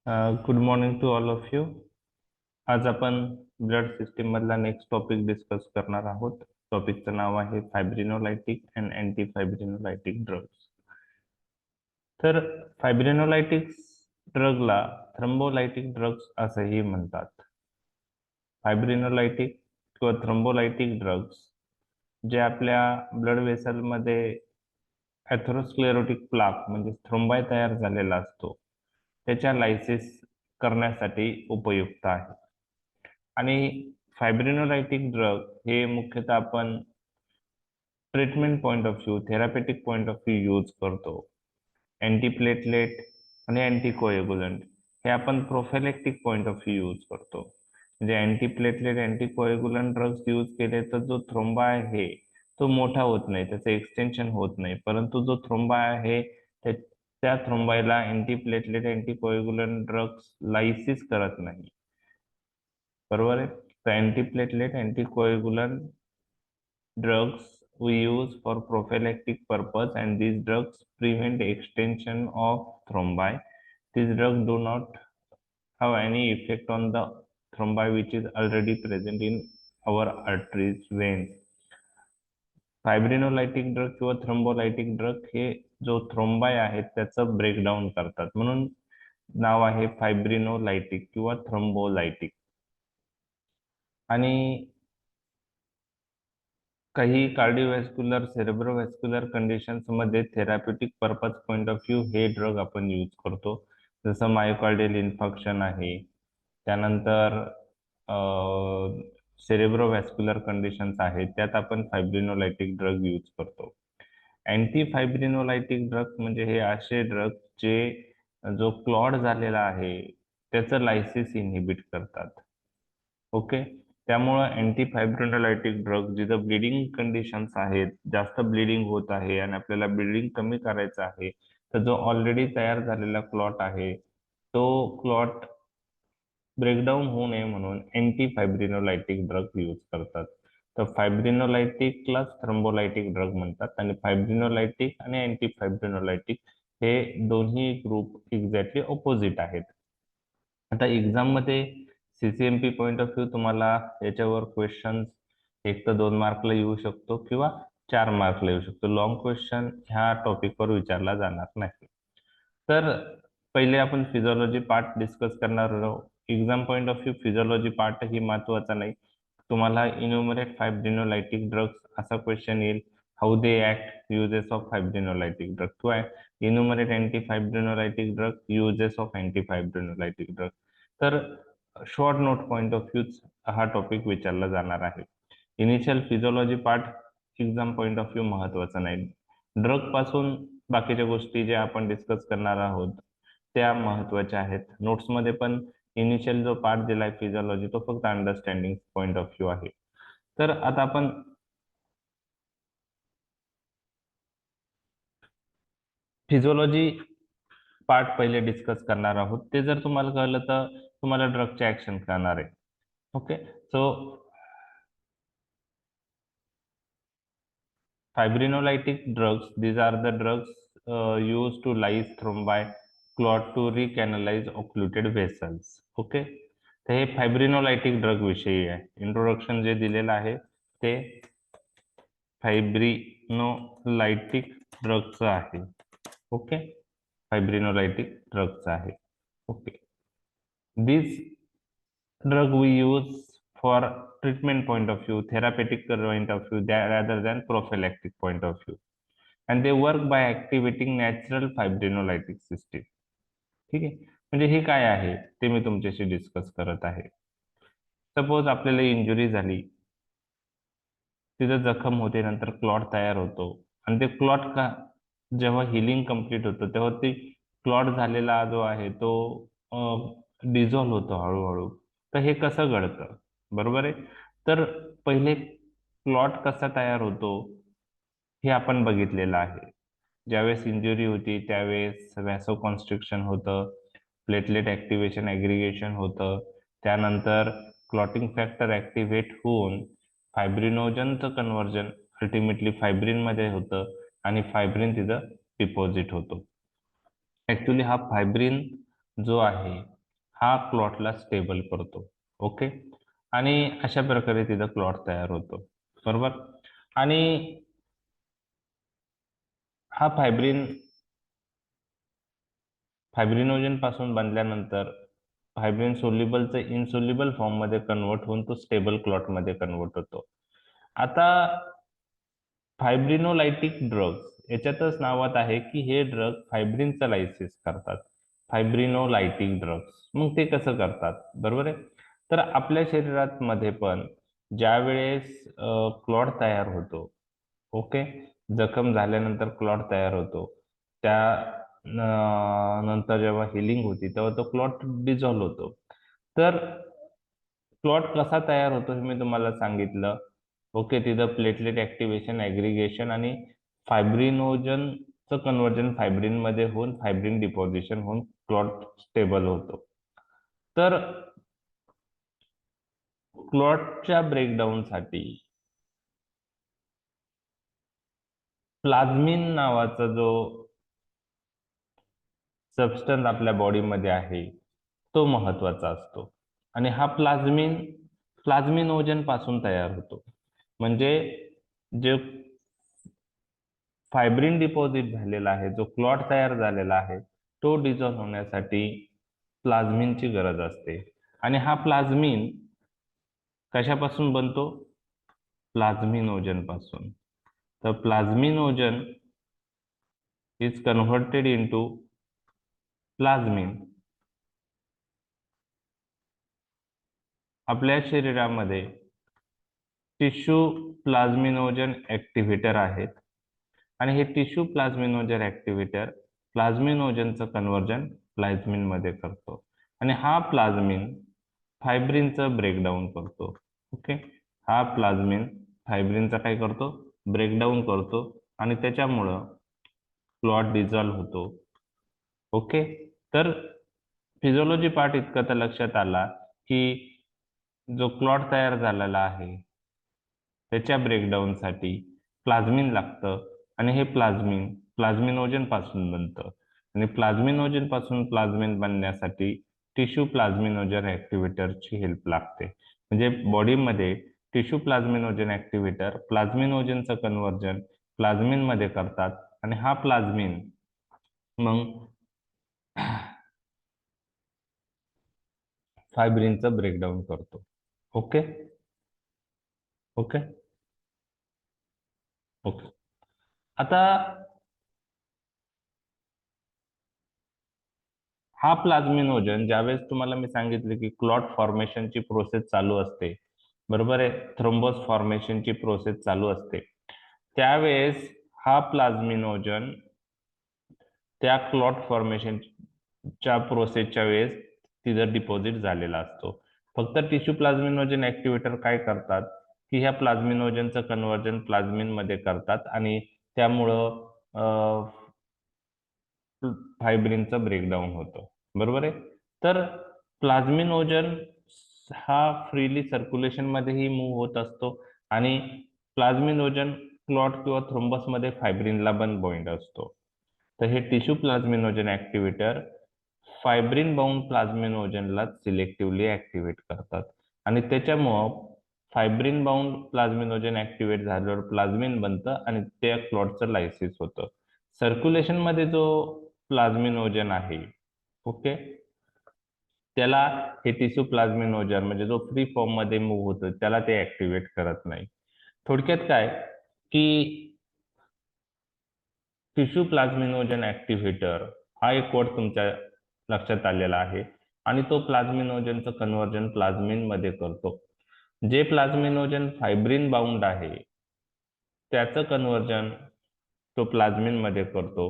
Good morning to all of you. आज आपण blood system मधला नेक्स्ट टॉपिक डिस्कस करणार आहोत. टॉपिकचं नाव आहे fibrinolytic and anti fibrinolytic drugs. तर फायब्रिनोलायटिक्स ड्रगला थ्रम्बोलायटिक ड्रग्स असंही म्हणतात. फायब्रिनोलायटिक किंवा थ्रम्बोलायटिक ड्रग्स जे आपल्या ब्लड वेसलमध्ये ॲथेरोस्क्लेरोटिक प्लाक म्हणजे थ्रोम्बाय तयार झालेला असतो, त्याच्या लायसिस करण्यासाठी उपयुक्त आहे. आणि फायब्रिनोलायटिक ड्रग हे मुख्यतः आपण treatment point of view, therapeutic point of view use करतो. अँटीप्लेटलेट आणि अँटीकोएग्युलंट हे आपण प्रोफेलेक्टिक पॉईंट ऑफ व्ह्यू यूज करतो. म्हणजे अँटीप्लेटलेट अँटीकोएग्युलंट ड्रग्स यूज केले तर जो थ्रोम्बा आहे तो मोठा होत नाही, त्याचं एक्सटेन्शन होत नाही, परंतु जो थ्रोम्बा आहे त्या थ्रोम्बाईला अँटीप्लेटलेट अँटीकोएग्युलंट ड्रग्स लायसिस करत नाही. बरोबर आहे. तर अँटीप्लेटलेट अँटीकोएग्युलंट drugs we use for prophylactic purpose, and these drugs prevent extension of thrombi. These drugs do not have any effect on the thrombi which is already present in our arteries, veins. Fibrinolytic drug किंवा thrombolytic drug हे जो थ्रोम्बाय आहेत त्याचं breakdown करतात, म्हणून नाव आहे फायब्रिनोलायटिक किंवा थ्रोम्बोलायटिक. आणि काही कार्डिओव्हॅस्क्युलर सेरेब्रोव्हॅस्क्युलर कंडिशन्स मध्ये therapeutic purpose point of view हे ड्रग आपण यूज करतो. जसं मायोकार्डियल इन्फेक्शन आहे, त्यानंतर सेरेब्रोव्हॅस्क्युलर कंडिशन्स आहेत, त्यात आपण फायब्रिनोलायटिक ड्रग यूज करतो. अँटी फायब्रिनोलायटिक ड्रग म्हणजे हे असे ड्रग जे जो क्लॉट झालेला आहे त्याचं लायसिस इनहिबिट करतात. ओके. त्यामुळं अँटी फायब्रिनोलायटिक ड्रग जिथं ब्लिडिंग कंडिशन्स आहेत, जास्त ब्लिडिंग होत आहे आणि आपल्याला ब्लिडिंग कमी करायचं आहे, तर जो ऑलरेडी तयार झालेला क्लॉट आहे तो क्लॉट ब्रेकडाऊन होऊ नये म्हणून अँटी फायब्रिनोलायटिक ड्रग यूज करतात. तर फायब्रिनोलायटिकलाच थ्रम्बोलायटिक ड्रग म्हणतात आणि फायब्रिनोलायटिक आणि अँटी फायब्रिनोलायटिक हे दोन्ही ग्रुप एक्झॅक्टली ऑपोजिट आहेत. आता एक्झाम मध्ये सीसीएमपी पॉईंट ऑफ व्ह्यू तुम्हाला याच्यावर क्वेश्चन एक तर 2 मार्कला येऊ शकतो किंवा 4 मार्कला येऊ शकतो. लॉंग क्वेश्चन ह्या टॉपिकवर विचारला जाणार नाही. तर पहिले आपण फिजिओलॉजी पार्ट डिस्कस करणार आहोत. Exam point of view physiology part ही महत्वाचा नाही. तुम्हाला इन्युमरेट फायब्रिनोलायटिक ड्रग्स असा क्वेश्चन येईल, how they act, uses of fibrinolytic drug, किंवा enumerate anti fibrinolytic drug, uses of anti fibrinolytic drug. तर short note point of view हा topic विचारला जाणार आहे. Initial physiology part exam point of view महत्वाचा नाही. ड्रग पासून बाकीच्या गोष्टी ज्या आपण डिस्कस करणार आहोत त्या महत्वाच्या आहेत. नोट्समध्ये पण इनिशियल जो पार्ट दिलाय फिजिओलॉजी तो फक्त अंडरस्टँडिंग पॉईंट ऑफ व्ह्यू आहे. तर आता आपण फिजिओलॉजी पार्ट पहिले डिस्कस करणार आहोत. ते जर तुम्हाला कळलं तर तुम्हाला ड्रगचे ऍक्शन कळणार आहे. Okay. So fibrinolytic drugs, these are the drugs used to lyse thrombi, clot to recanalize occluded vessels. Okay. तर हे फायब्रिनोलायटिक ड्रग विषयी आहे. इंट्रोडक्शन जे दिलेलं आहे ते फायब्रिनोलायटिक ड्रगचं आहे. ओके. फायब्रिनोलायटिक ड्रगचं आहे. Okay. This drug we use for treatment point of view, therapeutic point of view, rather than prophylactic point of view, and they work by activating natural fibrinolytic system. ठीक आहे. म्हणजे हे काय आहे ते मी तुमच्याशी डिस्कस करत आहे. सपोज आपल्याला इंजुरी झाली, तिथं जखम होते, नंतर क्लॉट तयार होतो आणि ते क्लॉट का जेव्हा हिलिंग कम्प्लीट होतं तेव्हा ती क्लॉट झालेला जो आहे तो डिझॉल्व्ह होतो हळूहळू. तर हे कसं घडतं? बरोबर आहे. तर पहिले क्लॉट कसा तयार होतो हे आपण बघितलेलं आहे. ज्यावेळेस इंजुरी होती त्यावेळेस व्हॅसो कॉन्स्ट्रिक्शन होतं, प्लेटलेट ऍक्टिव्हेशन ऍग्रिगेशन होतं, त्यानंतर क्लॉटिंग फॅक्टर ऍक्टिव्हेट होऊन फायब्रिनोजनचं कन्व्हर्जन अल्टिमेटली फायब्रिन मध्ये होतं आणि फायब्रिन तिथं डिपॉझिट होतो. ऍक्च्युली हा फायब्रिन जो आहे हा क्लॉटला स्टेबल करतो. ओके. आणि अशा प्रकारे तिथं क्लॉट तयार होतो. बरोबर. आणि हा फायब्रिनोजन पासून बनल्यानंतर फायब्रिन सोल्युबलचं इनसोल्युबल फॉर्म मध्ये कन्वर्ट होऊन तो स्टेबल क्लॉट मध्ये कन्वर्ट होतो. आता फायब्रिनोलायटिक ड्रग्स याच्यातच नावात आहे की हे ड्रग फायब्रिनचं लायसिस करतात. फायब्रिनोलायटिक ड्रग्स. मग ते कसं करतात? बरोबर आहे. तर आपल्या शरीरात मध्ये पण ज्या वेळेस क्लॉट तयार होतो, ओके, जखम झाल्यानंतर क्लॉट तयार होतो, त्या नंतर जेव्हा हिलिंग होती तेव्हा तो क्लॉट डिझॉल्व्ह होतो. तर क्लॉट कसा तयार होतो हे मी तुम्हाला सांगितलं. ओके. तिथं प्लेटलेट ऍक्टिव्हेशन, ऍग्रिगेशन आणि फायब्रिनोजनचं कन्व्हर्जन फायब्रिन मध्ये होऊन फायब्रिन डिपॉझिशन होऊन क्लॉट स्टेबल होतो. तर क्लॉटच्या ब्रेकडाऊनसाठी प्लाझ्मिन नावाचा जो सबस्टन्स आपल्या बॉडीमध्ये आहे तो महत्वाचा असतो. आणि हा प्लाझ्मिनोजन पासून तयार होतो. म्हणजे जे फायब्रिन डिपॉझिट झालेला आहे, जो क्लॉट तयार झालेला आहे, तो डिझॉल्व्ह होण्यासाठी प्लाझ्मिनची गरज असते. आणि हा प्लाझ्मिन कशापासून बनतो? प्लाझ्मिनोजन पासून. तर प्लाझ्मिनोजन इज कन्व्हर्टेड इंटू प्लाझ्मिन. आपल्या शरीरामध्ये टिश्यू प्लाझ्मिनोजन ऍक्टिव्हेटर आहेत आणि हे टिश्यू प्लाझ्मिनोजन ऍक्टिव्हेटर प्लाझ्मिनोजनचं कन्व्हर्जन प्लाझ्मिन मध्ये करतो. आणि हा प्लाझ्मिन फायब्रिनचं ब्रेकडाऊन करतो. ओके. हा प्लाझ्मिन फायब्रिनचा काय करतो? ब्रेकडाऊन करतो आणि त्याच्यामुळं क्लॉट डिझॉल्व्ह होतो. ओके. तर फिजिओलॉजी पार्ट इतकं तर लक्षात आला की जो क्लॉट तयार झालेला आहे त्याच्या ब्रेकडाऊनसाठी प्लाझ्मिन लागतं आणि हे प्लाझ्मिनोजन पासून बनतं. आणि प्लाझ्मिनोजन पासून प्लाझ्मिन बनण्यासाठी टिश्यू प्लाझ्मिनोजन ऍक्टिव्हेटरची हेल्प लागते. म्हणजे बॉडीमध्ये टिश्यू प्लाझ्मिनोजन ऍक्टिव्हेटर प्लाझ्मिनोजनचं कन्व्हर्जन प्लाझ्मिन मध्ये करतात आणि हा प्लाझ्मिन मग फायब्रिनचं ब्रेकडाऊन करतो. ओके. ओके. ओके. आता हा प्लाझ्मिनोजन ज्यावेळेस तुम्हाला मी सांगितले की क्लॉट फॉर्मेशनची प्रोसेस चालू असते, बरोबर आहे, थ्रोम्बोस फॉर्मेशनची प्रोसेस चालू असते, त्यावेळेस हा प्लाझ्मिनोजन त्या क्लॉट फॉर्मेशनच्या प्रोसेसच्या वेळेस तिथं डिपॉझिट झालेला असतो. फक्त टिश्यू प्लाझ्मिनोजन ऍक्टिव्हेटर काय करतात की ह्या प्लाझ्मिनोजनचं कन्व्हर्जन प्लाझ्मिन मध्ये करतात आणि त्यामुळं फायब्रिनचं ब्रेकडाऊन होतं. बरोबर आहे. तर प्लाझ्मिनोजन हा फ्रीली सर्क्युलेशन मध्येही मूव्ह होत असतो आणि प्लाझ्मिनोजन क्लॉट किंवा थ्रोम्बस मध्ये फायब्रिनला पण बॉइंड असतो. तर हे tissue plasminogen activator fibrin bound प्लाझ्मिनोजनला सिलेक्टिव्हली ऍक्टिव्हेट करतात आणि त्याच्यामुळं फायब्रिन बाउंड प्लाझ्मिनोजन ऍक्टिव्हेट झाल्यावर प्लाझ्मिन बनतं आणि त्या क्लॉटचं लायसिस होतं. सर्क्युलेशन मध्ये जो प्लाझ्मिनोजन आहे, ओके, त्याला हे टिश्यू प्लाझ्मिनोजन म्हणजे जो फ्री फॉर्म मध्ये मूव्ह होतो त्याला ते ऍक्टिव्हेट करत नाही. थोडक्यात काय की टिश्यू प्लाझ्मिनोजन ऍक्टिव्हेटर हा एक कोड तुमच्या लक्षात आलेला आहे आणि तो प्लाझ्मिनोजनचं कन्व्हर्जन प्लाझ्मिन मध्ये करतो. जे प्लाझ्मिनोजन फायब्रिन बाउंड आहे त्याचं कन्व्हर्जन तो प्लाझ्मिन मध्ये करतो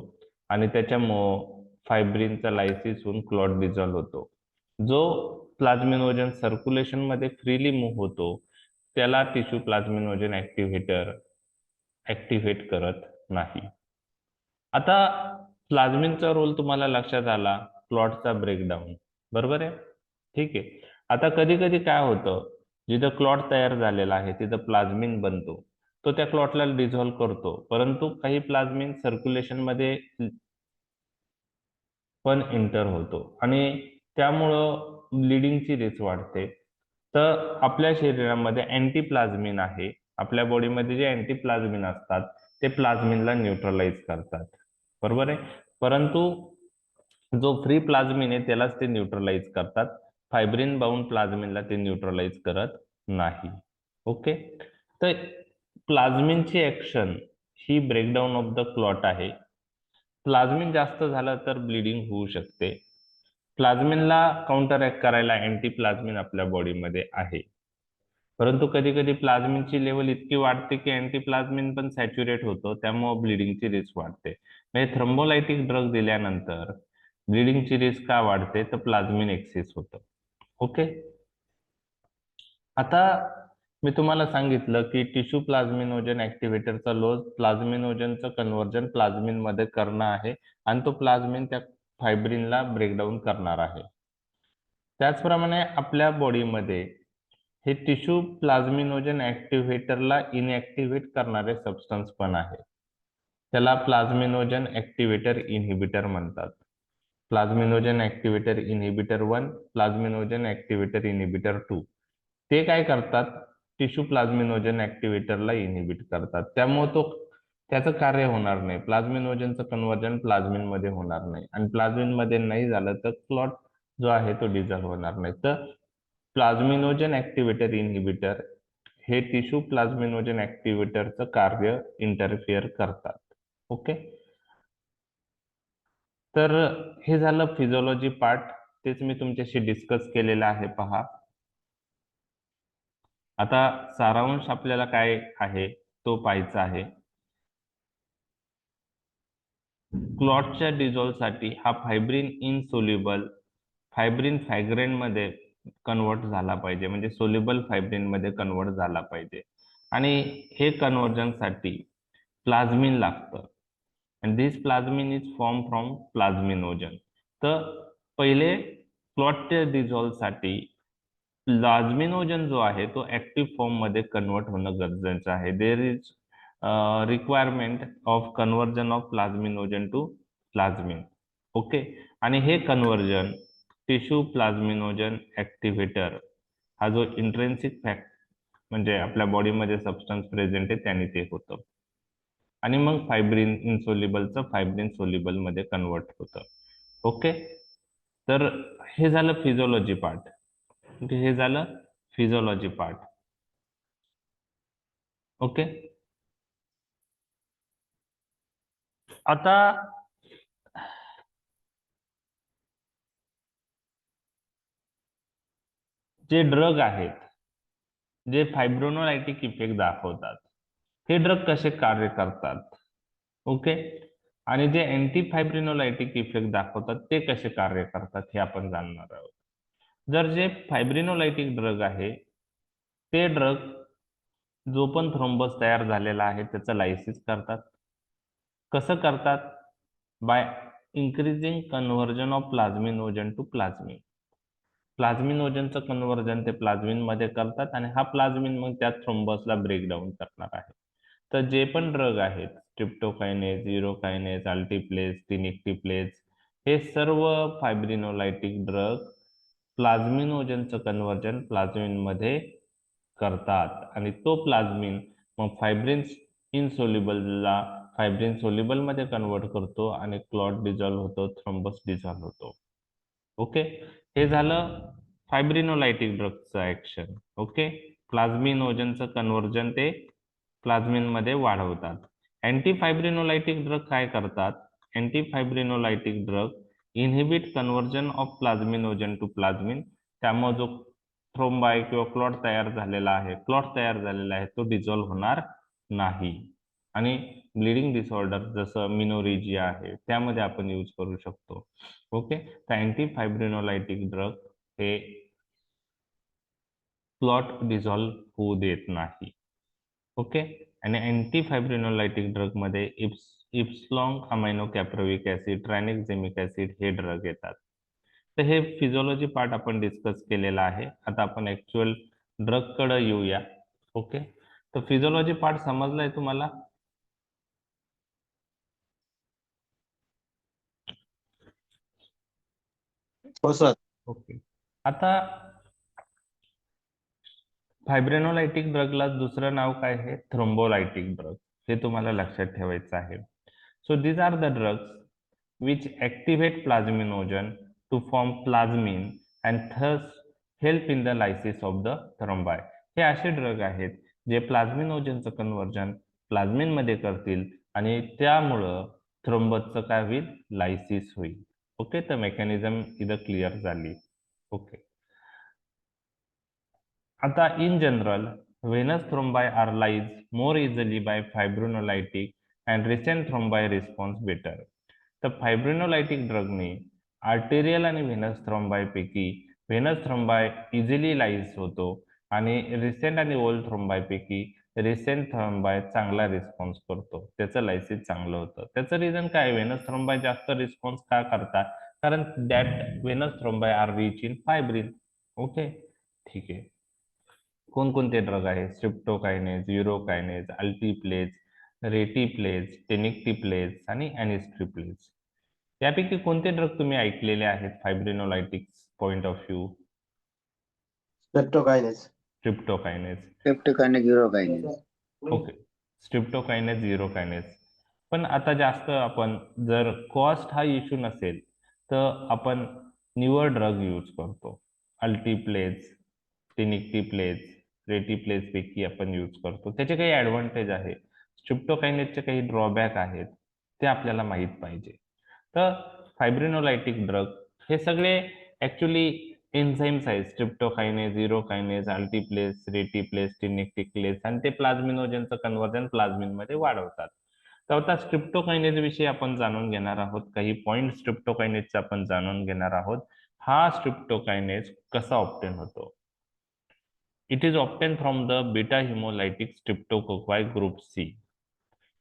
आणि त्याच्यामुळं फायब्रिनचा लायसिस होऊन क्लॉट डिझॉल्व्ह होतो. जो प्लाझ्मिनोजन सर्क्युलेशन मध्ये फ्रीली मूव्ह होतो त्याला टिश्यू प्लाझ्मिनोजन ऍक्टिव्हेटर ऍक्टिव्हेट करत नाही. आता प्लाझ्मिनचा रोल तुम्हाला लक्षात आला, क्लॉटचा ब्रेकडाऊन, बरोबर आहे. ठीक आहे. आता कधी कधी काय होतं, जिथं क्लॉट तयार झालेला आहे तिथं प्लाझ्मिन बनतो, तो त्या क्लॉटला डिझॉल्व्ह करतो, परंतु काही प्लाझ्मिन सर्क्युलेशन मध्ये पण एंटर होतो आणि त्यामुळं ब्लिडिंगची रिस्क वाढते. तर आपल्या शरीरामध्ये अँटीप्लाझ्मिन आहे. आपल्या बॉडीमध्ये जे अँटीप्लाझ्मिन असतात ते प्लाझ्मिनला न्यूट्रलाइज करतात, बरोबर आहे. परंतु जो फ्री प्लाझ्मिन आहे त्यालाच ते न्यूट्रलाइज करतात. फायब्रिन बाउंड प्लाझ्मिनला ते न्यूट्रलाइज करत नाही. ओके, तर प्लाझ्मिनची ऍक्शन ही ब्रेकडाऊन ऑफ द क्लॉट आहे. प्लाझ्मिन जास्त झालं तर ब्लिडिंग होऊ शकते. प्लाझ्मिनला काउंटर ऍक्ट करायला अँटीप्लाझ्मिन आपल्या बॉडीमध्ये आहे. परंतु कधी कधी प्लाझ्मिनची लेवल इतकी वाढते की अँटीप्लाझ्मिन पण सॅच्युरेट होतो, त्यामुळे ब्लिडिंगची रिस्क वाढते. म्हणजे थ्रोम्बोलायटिक ड्रग दिल्यानंतर ब्लिडिंगची रिस्क का वाढते, तर प्लाझ्मिन एक्सेस होतं. ओके, आता मी तुम्हाला सांगितलं की टिश्यू प्लाझ्मिनोजन ऍक्टिव्हेटरचा लोज प्लाझ्मिनोजनचं कन्व्हर्जन प्लाझ्मिन मध्ये करणं आहे आणि तो प्लाझ्मिन त्या फायब्रिनला ब्रेकडाऊन करणार आहे. त्याचप्रमाणे आपल्या बॉडीमध्ये हे टिश्यू प्लाझ्मिनोजन ऍक्टिव्हेटरला इनऍक्टिव्हेट करणारे सबस्टन्स पण आहे. त्याला प्लाझ्मिनोजन ऍक्टिव्हेटर इन्हिबिटर म्हणतात. प्लाझ्मिनोजन ऍक्टिव्हेटर इन्हिबिटर 1, प्लाझ्मिनोजन ऍक्टिव्हेटर इन्हिबिटर 2. ते काय करतात, टिश्यू प्लाझ्मिनोजन ऍक्टिव्हेटरला इन्हिबिट करतात. त्यामुळे त्याचं कार्य होणार नाही. प्लाझ्मिनोजनचं कन्व्हर्जन प्लाझ्मिन मध्ये होणार नाही आणि प्लाझ्मिन मध्ये नाही झालं तर क्लॉट जो आहे तो डिझॉल्व्ह होणार नाही. तर प्लाझ्मिनोजन ऍक्टिव्हेटर इन्हिबिटर हे टिश्यू प्लाझ्मिनोजन ऍक्टिव्हेटरचं कार्य इंटरफिअर करतात. ओके, तर हे झालं फिजिओलॉजी पार्ट. तेच मी तुमच्याशी डिस्कस केलेलं आहे, पहा. आता सारांश आपल्याला काय आहे तो पाहायचा आहे. क्लॉटच्या डिझॉल्वसाठी हा फायब्रिन इनसोल्युबल फायब्रिन फॅग्रेन मध्ये कन्वर्ट झाला पाहिजे, म्हणजे सोल्युबल फायब्रिन मध्ये कन्वर्ट झाला पाहिजे. आणि हे कन्व्हर्जनसाठी प्लाझ्मिन लागतं. and this plasmin is formed from plasminogen. तर पहिले क्लॉटच्या डिझॉल्व साठी प्लाझ्मिनोजन जो आहे तो ऍक्टिव्ह फॉर्म मध्ये कन्वर्ट होणं गरजेचं आहे. There is requirement of conversion of plasminogen to plasmin. Okay, आणि हे कन्व्हर्जन टिश्यू प्लाझ्मिनोजन ऍक्टिव्हेटर हा जो इंट्रेन्सिक फॅक्ट म्हणजे आपल्या बॉडीमध्ये सबस्टन्स प्रेझेंट आहे त्याने ते होतं. आणि मग फायब्रिन इनसोल्युबलचं फायब्रिन सोल्युबल मध्ये कन्वर्ट होतं. ओके, तर हे झालं फिजिओलॉजी पार्ट. ओके, हे झालं फिजिओलॉजी पार्ट. ओके, आता जे ड्रग आहेत जे फायब्रोनोलायटिक इफेक्ट दाखवतात, हे ड्रग कसे कार्य करतात. ओके, आणि जे अँटी फायब्रिनोलायटिक इफेक्ट दाखवतात ते कसे कार्य करतात हे आपण जाणणार आहोत. जर जे फायब्रिनोलायटिक ड्रग आहे ते ड्रग जो पण थ्रोम्बस तयार झालेला आहे त्याचं लायसिस करतात. कसं करतात, by increasing conversion of plasminogen to plasmin. प्लाझ्मिनोजनचं कन्व्हर्जन ते प्लाझ्मिन मध्ये करतात आणि हा प्लाझ्मिन मग त्या थ्रोम्बसला ब्रेकडाऊन करणार आहे. तर जे पण ड्रग आहेत स्ट्रिप्टोकायनेज, युरोकायनेज, अल्टीप्लेज, टिनिक्टिप्लेज, हे सर्व फायब्रिनोलायटिक ड्रग प्लाझ्मिनोजनचं कन्व्हर्जन प्लाझ्मिन मध्ये करतात आणि तो प्लाझ्मिन मग फायब्रिन इनसोल्युबलला फायब्रिन सोल्युबल मध्ये कन्वर्ट करतो आणि क्लॉट डिझॉल्व्ह होतो, थ्रोम्बस डिझॉल्व्ह होतो. ओके, हे झालं फायब्रिनोलायटिक ड्रगचं ऍक्शन. ओके, प्लाझ्मिनोजनचं कन्व्हर्जन ते प्लाझ्मिन मध्ये वाढवतात. अँटी फायब्रिनोलायटिक ड्रग काय करतात, anti fibrinolytic drug inhibit conversion of plasminogen to plasmin. त्यामुळे जो थ्रोम्बाय किंवा क्लॉट तयार झालेला आहे तो डिझॉल्व्ह होणार नाही. आणि ब्लिडिंग डिसऑर्डर जसं मिनोरेजिया आहे त्यामध्ये आपण यूज करू शकतो. ओके, तर अँटी फायब्रिनोलायटिक ड्रग हे क्लॉट डिझॉल्व्ह होऊ देत नाही. ओके, आणि अँटी फायब्रिनोलायटिक ड्रग मध्ये इप्सलॉंग amino caproic acid, tranexamic acid हे ड्रग येतात. तर हे फिजिओलॉजी पार्ट आपण डिस्कस केलेला आहे. आता आपण ऍक्च्युअल ड्रग कडे येऊया. ओके, तर फिजिओलॉजी पार्ट समजलाय तुम्हाला. हो सर. ओके, आता फायब्रिनोलायटिक ड्रगला दुसरं नाव काय आहे? थ्रोम्बोलायटिक ड्रग. हे तुम्हाला लक्षात ठेवायचं आहे. So these are the drugs which activate plasminogen to form plasmin and thus help in the lysis of the thrombi. हे असे ड्रग आहेत जे प्लाझ्मिनोजनचं कन्व्हर्जन प्लाझ्मिन मध्ये करतील आणि त्यामुळं थ्रोम्बसचं काय होईल? लायसिस होईल. ओके, तर मेकॅनिझम इथं क्लिअर झाली. ओके, आता in general, venous thrombi are lysed more easily by fibrinolytic and recent thrombi response better. तर फायब्रिनोलायटिक ड्रगने आर्टेरियल आणि व्हेनस थ्रोम्बाय पैकी व्हेनस थ्रोम्बाय इझिली लाईज होतो आणि रिसेंट आणि ओल्ड थ्रोम्बाय पैकी रिसेंट थ्रोम्बाय चांगला रिस्पॉन्स करतो, त्याचं लायसिस चांगलं होतं. त्याचं रिझन काय? व्हेनस थ्रोम्बाय जास्त रिस्पॉन्स का करतात? कारण that venous thrombi are rich in fibrin. Okay, ठीक आहे. कोणकोणते ड्रग आहेत? स्ट्रिप्टोकायनेज, युरोकायनेज, अल्टीप्लेज, रेटिप्लेज, टेनिक्टिप्लेज आणि ॲनिस्ट्रिप्लेज. यापैकी कोणते ड्रग तुम्ही ऐकलेले आहेत फायब्रिनोलायटिक्स पॉइंट ऑफ व्ह्यू? स्ट्रेप्टोकायनेज. स्ट्रिप्टोकायनेज. स्ट्रेप्टोकायनेज, युरोकायनेज. ओके, स्ट्रिप्टोकायनेज, युरोकायनेज. पण आता जास्त आपण जर कॉस्ट हा इश्यू नसेल तर आपण न्यूअर ड्रग यूज करतो. अल्टीप्लेज, टेनिक्टिप्लेज, रेटिप्लेज पैकी आपण यूज करतो. त्याचे काही ऍडव्हान्टेज आहे, स्ट्रिप्टोकायनेजचे काही ड्रॉबॅक आहेत, ते आपल्याला माहित पाहिजे. तर फायब्रिनोलायटिक ड्रग हे सगळे ऍक्च्युली एन्झाईम्स आहेत. स्ट्रिप्टोकायनेज, युरोकायनेज, अल्टीप्लेज, रेटिप्लेज, टेनिक्टिप्लेज आणि ते प्लाझ्मिनोजनचं कन्व्हर्जन प्लाझ्मिन मध्ये वाढवतात. तर आता स्ट्रिप्टोकायनेज विषयी आपण जाणून घेणार आहोत. काही पॉइंट स्ट्रिप्टोकायनेजचा आपण जाणून घेणार आहोत. हा स्ट्रिप्टोकायनेज कसा ऑप्टेन होतो? It is obtain from the beta haemolytic streptococci group C.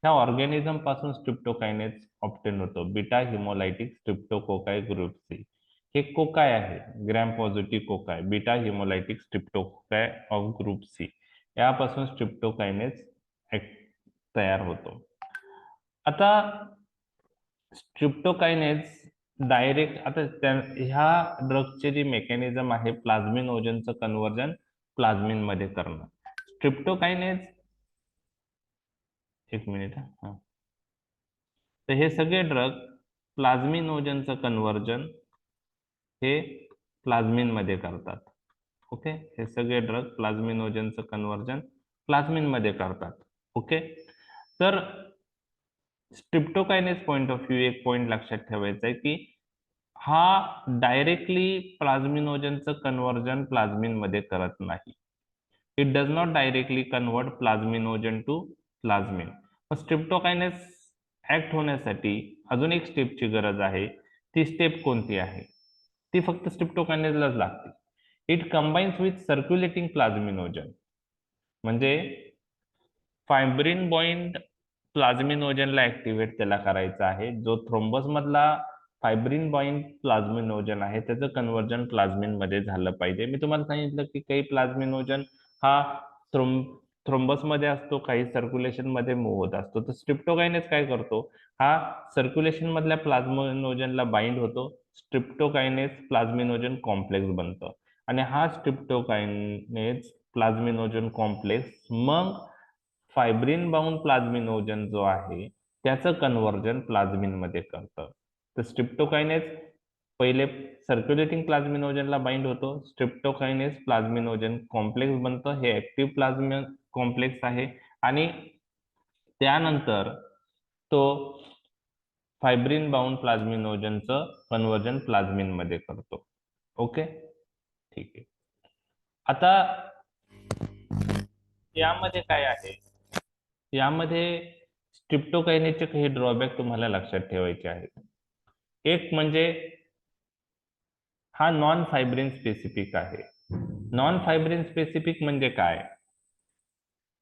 ह्या ऑर्गॅनिझम पासून स्ट्रिप्टोकायनेज ऑप्टेन होतो, beta haemolytic streptococci group C. हे कोकाय आहे, gram positive cocci, beta haemolytic streptococci of group C, यापासून स्ट्रिप्टोकायनेज तयार होतो. आता स्ट्रिप्टोकायनेज डायरेक्ट, आता ह्या ड्रगचे जे मेकॅनिझम आहे प्लाझ्मिनोजनचं कन्व्हर्जन प्लाझ्मिन मध्ये करणं. स्ट्रिप्टोकायनेज, एक मिनिट हा. तर हे सगळे ड्रग प्लाझ्मिनोजनचं कन्व्हर्जन हे प्लाझ्मिन मध्ये करतात. ओके, हे सगळे ड्रग प्लाझ्मिनोजनचं कन्व्हर्जन प्लाझ्मिन मध्ये करतात. ओके, तर स्ट्रिप्टोकायनेज पॉइंट ऑफ व्ह्यू एक पॉइंट लक्षात ठेवायचा आहे की हा डायरेक्टली प्लाझ्मिनोजनचं कन्व्हर्जन प्लाझ्मिन मध्ये करत नाही. It does not directly convert plasminogen to plasmin. Streptokinase act होण्यासाठी अजून एक स्टेपची गरज आहे. ती स्टेप कोणती आहे? ती फक्त स्ट्रिप्टोकायनेजलाच लागते. It combines with circulating plasminogen. म्हणजे फायब्रिन बॉइंड प्लाझ्मिनोजनला ऍक्टिव्हेट त्याला करायचं आहे. जो थ्रोम्बस मधला फायब्रिन बॉइंड प्लाझ्मिनोजन आहे त्याचं कन्व्हर्जन प्लाझ्मिन मध्ये झालं पाहिजे. मी तुम्हाला सांगितलं की काही प्लाझ्मिनोजन हा थ्रोम्बस मध्ये असतो, काही सर्क्युलेशन मध्ये मूव्ह होत असतो. तर स्ट्रिप्टोकायनेज काय करतो? हा सर्क्युलेशन मधल्या प्लाझ्मिनोजनला बाइंड होतो, स्ट्रिप्टोकायनेज प्लाझ्मिनोजन कॉम्प्लेक्स बनतं आणि हा स्ट्रिप्टोकायनेज प्लाझ्मिनोजन कॉम्प्लेक्स मग फायब्रिन बाउंड प्लाझ्मिनोजन जो आहे त्याचं कन्व्हर्जन प्लाझ्मिन मध्ये करतं. तर स्ट्रिप्टोकायनेज पहिले सर्क्युलेटिंग प्लाझ्मिनोजनला बाइंड होतो, स्ट्रिप्टोकायनेज प्लाझ्मिनोजन कॉम्प्लेक्स बनतं, हे ऍक्टिव्ह प्लाझ्मिन कॉम्प्लेक्स आहे आणि त्यानंतर तो फायब्रिन बाउंड प्लाझ्मिनोजनचं कन्व्हर्जन प्लाझ्मिन मध्ये करतो. ओके, ठीक आहे. आता यामध्ये काय आहे? यामध्ये स्ट्रिप्टोकायनेजचे काही ड्रॉबॅक तुम्हाला लक्षात ठेवायचे आहेत. एक म्हणजे हा नॉन फायब्रिन स्पेसिफिक आहे. नॉन फायब्रिन स्पेसिफिक म्हणजे काय?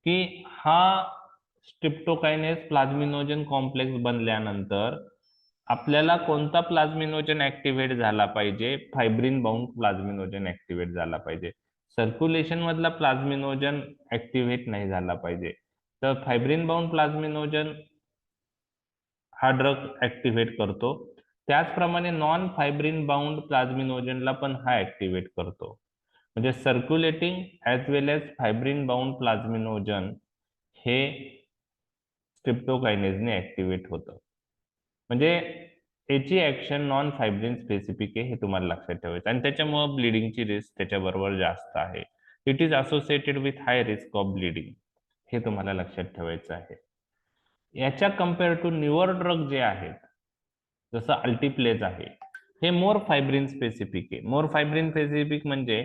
की हा स्ट्रिप्टोकायनेज प्लाझ्मिनोजन कॉम्प्लेक्स बनल्यानंतर आपल्याला कोणता प्लाझ्मिनोजन ऍक्टिव्हेट झाला पाहिजे? फायब्रिन बाउंड प्लाझ्मिनोजन ऍक्टिव्हेट झाला पाहिजे. सर्क्युलेशन मधला प्लाझ्मिनोजन ऍक्टिव्हेट नाही झाला पाहिजे. तर फायब्रिन बाउंड प्लाझ्मिनोजन हा ड्रग ऍक्टिव्हेट करतो त्याचप्रमाणे नॉन फायब्रिन बाउंड प्लाझ्मिनोजनला पण हा ऍक्टिव्हेट करतो. म्हणजे circulating as well as fibrin bound प्लाझ्मिनोजन हे स्ट्रिप्टोकायनेजने ऍक्टिव्हेट होतं. म्हणजे याची ऍक्शन नॉन फायब्रिन स्पेसिफिक आहे हे तुम्हाला लक्षात ठेवायचं, आणि त्याच्यामुळे ब्लिडिंगची रिस्क त्याच्याबरोबर जास्त आहे. It is associated with high risk of bleeding, हे तुम्हाला लक्षात ठेवायचं आहे. याच्या कम्पेअर टू न्यूअर ड्रग जे आहेत, जसं अल्टिप्लेज आहे, हे मोर फायब्रिन स्पेसिफिक आहे. मोर फायब्रिन स्पेसिफिक म्हणजे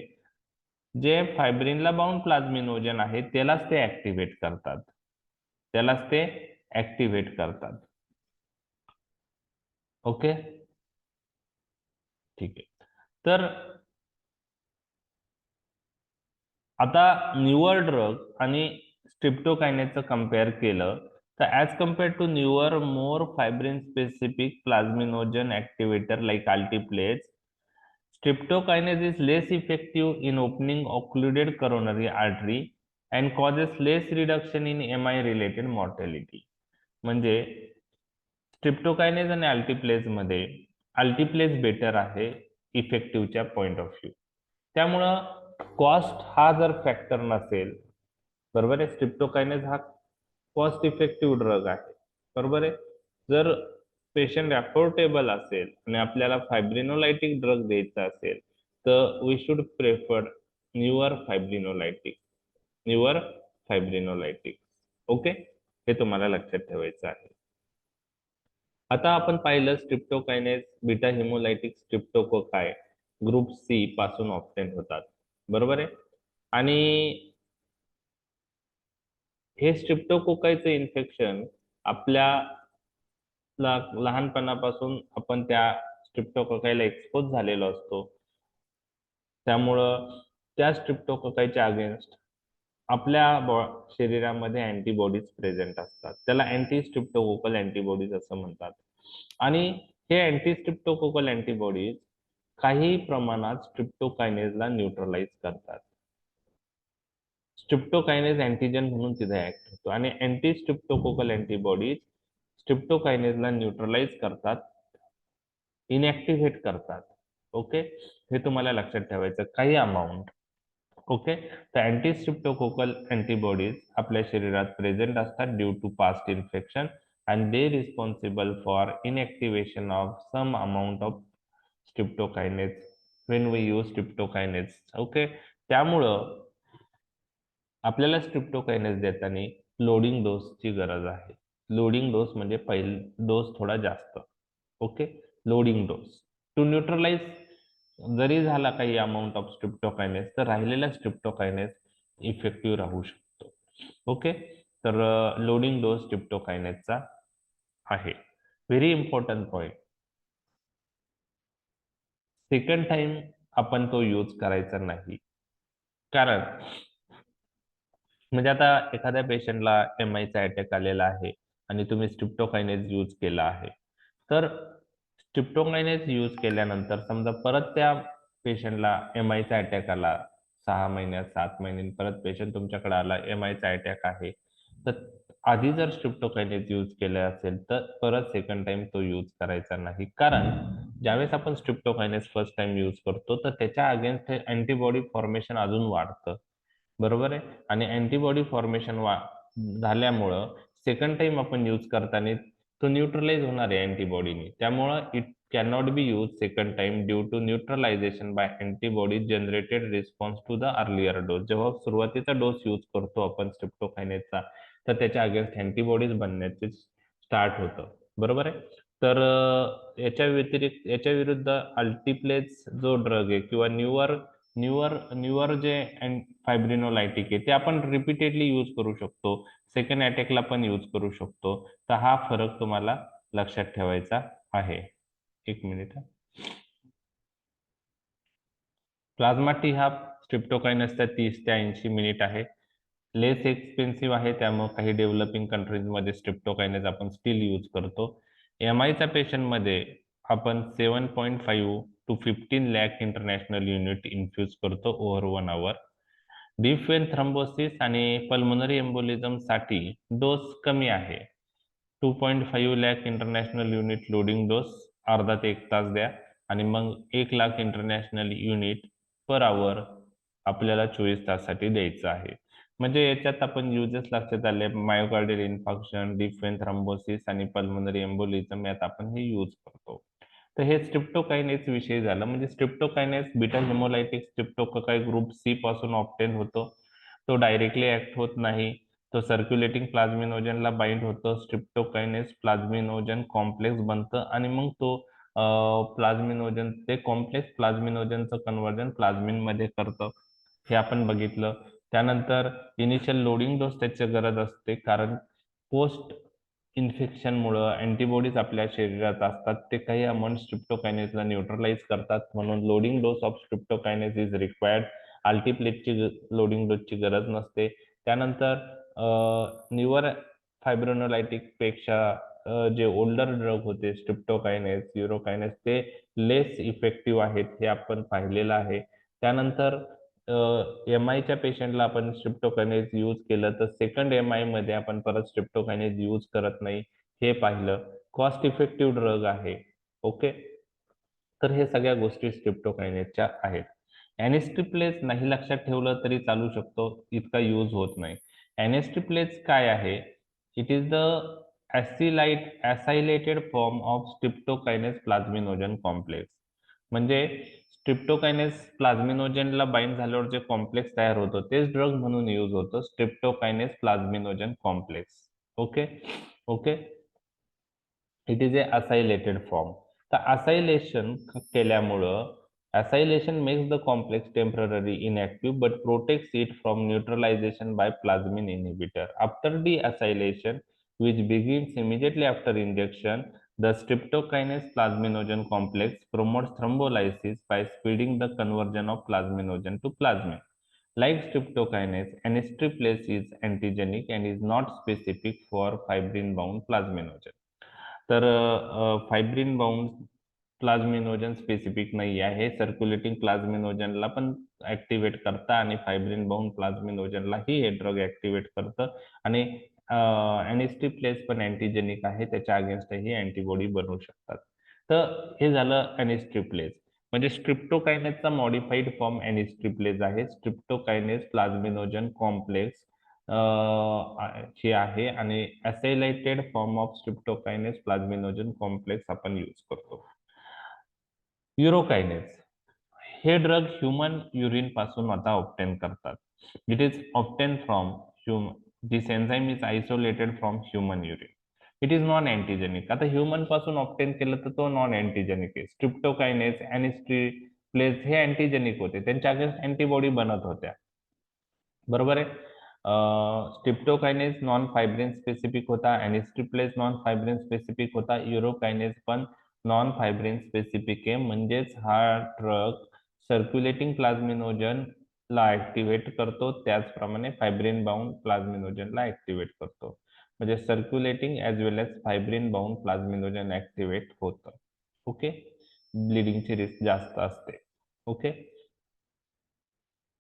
जे फायब्रिनला बाउंड प्लाझ्मिनोजन आहे त्यालाच ते ऍक्टिव्हेट करतात, त्यालाच ते ऍक्टिव्हेट करतात. ओके, ठीक आहे. तर आता न्यूअर ड्रग आणि स्ट्रिप्टोकायनेजचं कम्पेअर केलं तर as compared to newer more fibrin specific plasminogen activator like alteplase, streptokinase is less effective in opening occluded coronary artery and causes less reduction in MI related mortality. म्हणजे स्ट्रिप्टोकायनेज आणि अल्टिप्लेज मध्ये अल्टिप्लेज better आहे इफेक्टिव्हच्या point of view. त्यामुळं cost हा जर factor नसेल, बरोबर आहे, स्ट्रिप्टोकायनेज हा कॉस्ट इफेक्टिव्ह ड्रग आहे, बरोबर आहे. जर पेशंट अफोर्डेबल असेल आणि आपल्याला फायब्रिनोलायटिक ड्रग द्यायचा असेल तर we should prefer newer fibrinolytic. Okay, हे तुम्हाला लक्षात ठेवायचं आहे. आता आपण पाहिलं streptokinase beta haemolytic streptococci group C पासून ऑप्टेन होतात, बरोबर आहे. आणि हे स्ट्रिप्टोकोकायचं इन्फेक्शन आपल्या लहानपणापासून आपण त्या स्ट्रिप्टोकोकायला एक्सपोज झालेलो असतो, त्यामुळं त्या स्ट्रिप्टोकोकायच्या अगेन्स्ट आपल्या शरीरामध्ये अँटीबॉडीज प्रेझेंट असतात, त्याला अँटी स्ट्रिप्टोकोकल अँटीबॉडीज असं म्हणतात. आणि हे अँटी स्ट्रिप्टोकोकल अँटीबॉडीज काही प्रमाणात स्ट्रिप्टोकायनेजला न्यूट्रलाइज करतात. स्ट्रिप्टोकायनेज अँटीजन म्हणून तिथे ऍक्ट होतो आणि अँटी स्ट्रिप्टोकोकल अँटीबॉडीज स्ट्रिप्टोकायनेजला न्यूट्रलाइज करतात, इनऍक्टिव्हेट करतात. ओके, हे तुम्हाला लक्षात ठेवायचं काही अमाऊंट. ओके, तर अँटी स्ट्रिप्टोकोकल अँटीबॉडीज आपल्या शरीरात प्रेझेंट असतात due to past infection and they responsible for inactivation of some amount of streptokinase when we use streptokinase. Okay, त्यामुळं आपल्याला स्ट्रिप्टोकायनेज देताना लोडिंग डोसची गरज आहे. लोडिंग डोस म्हणजे पहिला डोस थोडा जास्त. Okay, loading dose to neutralize जरी झाला काही अमाऊंट ऑफ स्ट्रिप्टोकायनेज तर राहिलेला स्ट्रिप्टोकायनेज इफेक्टिव्ह राहू शकतो. ओके, तर लोडिंग डोस स्ट्रिप्टोकायनेजचा आहे. Very important point, second time आपण तो यूज करायचा नाही. कारण म्हणजे आता एखाद्या पेशंटला MI चा अटॅक आलेला आहे आणि तुम्ही स्ट्रिप्टोकायनेज यूज केला आहे, तर स्ट्रिप्टोकायनेज यूज केल्यानंतर समजा परत त्या पेशंटला MI चा अटॅक आला 6 महिन्यात 7 महिन्यांनी, परत पेशंट तुमच्याकडे आला MI चा अटॅक आहे, तर आधी जर स्ट्रिप्टोकायनेज यूज केलं असेल तर परत सेकंड टाइम तो यूज करायचा नाही. कारण ज्यावेळेस आपण स्ट्रिप्टोकायनेज फर्स्ट टाइम यूज करतो तर त्याच्या अगेन्स्ट अँटीबॉडी फॉर्मेशन अजून वाढतं, बरोबर आहे. आणि अँटीबॉडी फॉर्मेशन झाल्यामुळं सेकंड टाइम आपण यूज करताना तो न्यूट्रलाइज होणार आहे अँटीबॉडीने, त्यामुळं it cannot be use second time due to neutralization by antibodies generated response to the earlier dose. जेव्हा सुरुवातीचा डोस यूज करतो आपण स्ट्रिप्टोकायनेजचा तर त्याच्या अगेन्स्ट अँटीबॉडीज बनण्याचे स्टार्ट होतं, बरोबर आहे. तर याच्या विरुद्ध अल्टिप्लेज जो ड्रग आहे किंवा न्यूअर जे फायब्रिनोलायटिक आहे ते आपण रिपीटेडली यूज करू शकतो, सेकंड अटॅकला पण यूज करू शकतो. तर हा फरक तुम्हाला लक्षात ठेवायचा आहे. एक मिनिट. प्लाझ्मा टी हा स्ट्रिप्टोकायनेजचा 30 ते 80 मिनिट आहे, लेस एक्सपेन्सिव्ह आहे, त्यामुळे काही डेव्हलपिंग कंट्रीजमध्ये स्ट्रिप्टोकायनेज आपण स्टील यूज करतो. MI चा पेशंटमध्ये आपण 7.5 to 15 lakh international unit infuse करतो over 1 hour. Deep vein thrombosis आणि पल्मोनरी एम्बोलिझम साठी डोस कमी आहे, 2.5 lakh international unit loading dose अर्धा ते 1 तास द्या आणि मग 1,00,000 इंटरनॅशनल युनिट पर आवर आपल्याला 24 तासासाठी द्यायचं आहे. म्हणजे याच्यात आपण युजेस लक्षात आले, myocardial infarction, deep vein thrombosis आणि पल्मोनरी एम्बोलिझम यात आपण हे यूज करतो. तर हे स्ट्रिप्टोकायनेज विषयी झालं. म्हणजे स्ट्रिप्टोकायनेज बीटा हिमोलायटिक स्ट्रिप्टोकोकाई ग्रुप सी पासून ऑब्टेन होतो. तो डायरेक्टली ऍक्ट होत नाही. तो सर्क्युलेटिंग प्लाझ्मिनोजनला बाइंड होतो. स्ट्रिप्टोकायनेज प्लाझ्मिनोजन कॉम्प्लेक्स बनतं आणि मग तो प्लाझ्मिनोजन ते कॉम्प्लेक्स प्लाझ्मिनोजनचं कन्व्हर्जन प्लाझ्मिन मध्ये करतं. हे आपण बघितलं. त्यानंतर इनिशियल लोडिंग डोस त्याची गरज असते, कारण पोस्ट इन्फेक्शनमुळं अँटीबॉडीज आपल्या शरीरात असतात, ते काही अमाऊंट स्ट्रिप्टोकायनेजला न्यूट्रलाइज करतात. म्हणून loading dose of streptokinase is required. अल्टिप्लेटची लोडिंग डोसची गरज नसते. त्यानंतर न्यूअर फायब्रोनोलायटिक पेक्षा जे ओल्डर ड्रग होते स्ट्रिप्टोकायनेज, युरोकायनेज, ते लेस इफेक्टिव्ह आहेत, हे आपण पाहिलेलं आहे. त्यानंतर एम-आयच्या पेशंटला आपण स्ट्रिप्टोकायनेज यूज केलं तर सेकंड एम-आय मध्ये आपण परत स्ट्रिप्टोकायनेज यूज करत नाही, हे पाहिलं. कॉस्ट इफेक्टिव्ह ड्रग आहे. ओके, तर हे सगळ्या गोष्टी स्ट्रिप्टोकायनेजच्या आहेत. एनिस्ट्रिप्लेज नाही लक्षात ठेवलं तरी चालू शकतो, इतका यूज होत नाही. एनिस्ट्रिप्लेज काय आहे? It is the acylated form of streptokinase plasminogen complex. म्हणजे स्ट्रिप्टोकायनेज प्लाझ्मिनोजनला बाइंड झाल्यावर जे कॉम्प्लेक्स तयार होतं तेच ड्रग म्हणून यूज होतं, streptokinase plasminogen complex. Okay okay, it is a acylated form. तर असायलेशन केल्यामुळं acylation makes the complex temporarily inactive but protects it from neutralization by plasmin inhibitor. After deacylation, which begins immediately after injection, the streptokinase plasminogen complex promotes thrombolysis by speeding the conversion of plasminogen to plasmin. Like streptokinase, anistriptase is antigenic and is not specific for fibrin-bound plasminogen. तर fibrin bound प्लाझ्मिनोजन specific नाही आहे. Circulating प्लाझ्मिनोजनला पण activate करतं आणि fibrin bound प्लाझ्मिनोजनलाही हे drug activate करतं आणि अनिस्ट्रिप्लेस पण अँटीजेनिक आहे, त्याच्या अगेन्स्टही अँटीबॉडी बनवू शकतात. तर हे झालं अनिस्ट्रिप्लेस. म्हणजे स्ट्रिप्टोकायनेजचा मॉडिफाईड फॉर्म अनिस्ट्रिप्लेज आहे. स्ट्रिप्टोकायनेज प्लाझ्मिनोजन कॉम्प्लेक्स हे आहे आणि असायलेटेड form of streptokinase plasminogen complex आपण यूज करतो. युरोकायनेज हे ड्रग ह्युमन युरिन पासून आता ऑब्टेन करतात. It is obtain from human, this enzyme is isolated from human urine. It is non antigenic. आता ह्युमन पासून ऑब्टेन केलं तर तो नॉन अँटीजेनिक आहे. स्ट्रिप्टोकायनेज, अनिस्ट्रिप्लेज हे अँटीजेनिक होते, त्यांच्या अगेन्स्ट अँटीबॉडी बनत होत्या, बरोबर आहे. स्ट्रिप्टोकायनेज नॉन फायब्रिन स्पेसिफिक होता, अनिस्ट्रिप्लेज नॉन फायब्रिन स्पेसिफिक होता, युरोकायनेज पण नॉन फायब्रिन स्पेसिफिक आहे. म्हणजेच हा ड्रग सर्क्युलेटिंग प्लाझ्मिनोजन ला ऍक्टिव्हेट करतो, त्याचप्रमाणे फायब्रिन बाउंड प्लाझ्मिनोजनला ऍक्टिव्हेट करतो. म्हणजे circulating as well as fibrin bound प्लाझ्मिनोजन activate होतं. ओके, ब्लिडिंगची रिस्क जास्त असते. ओके,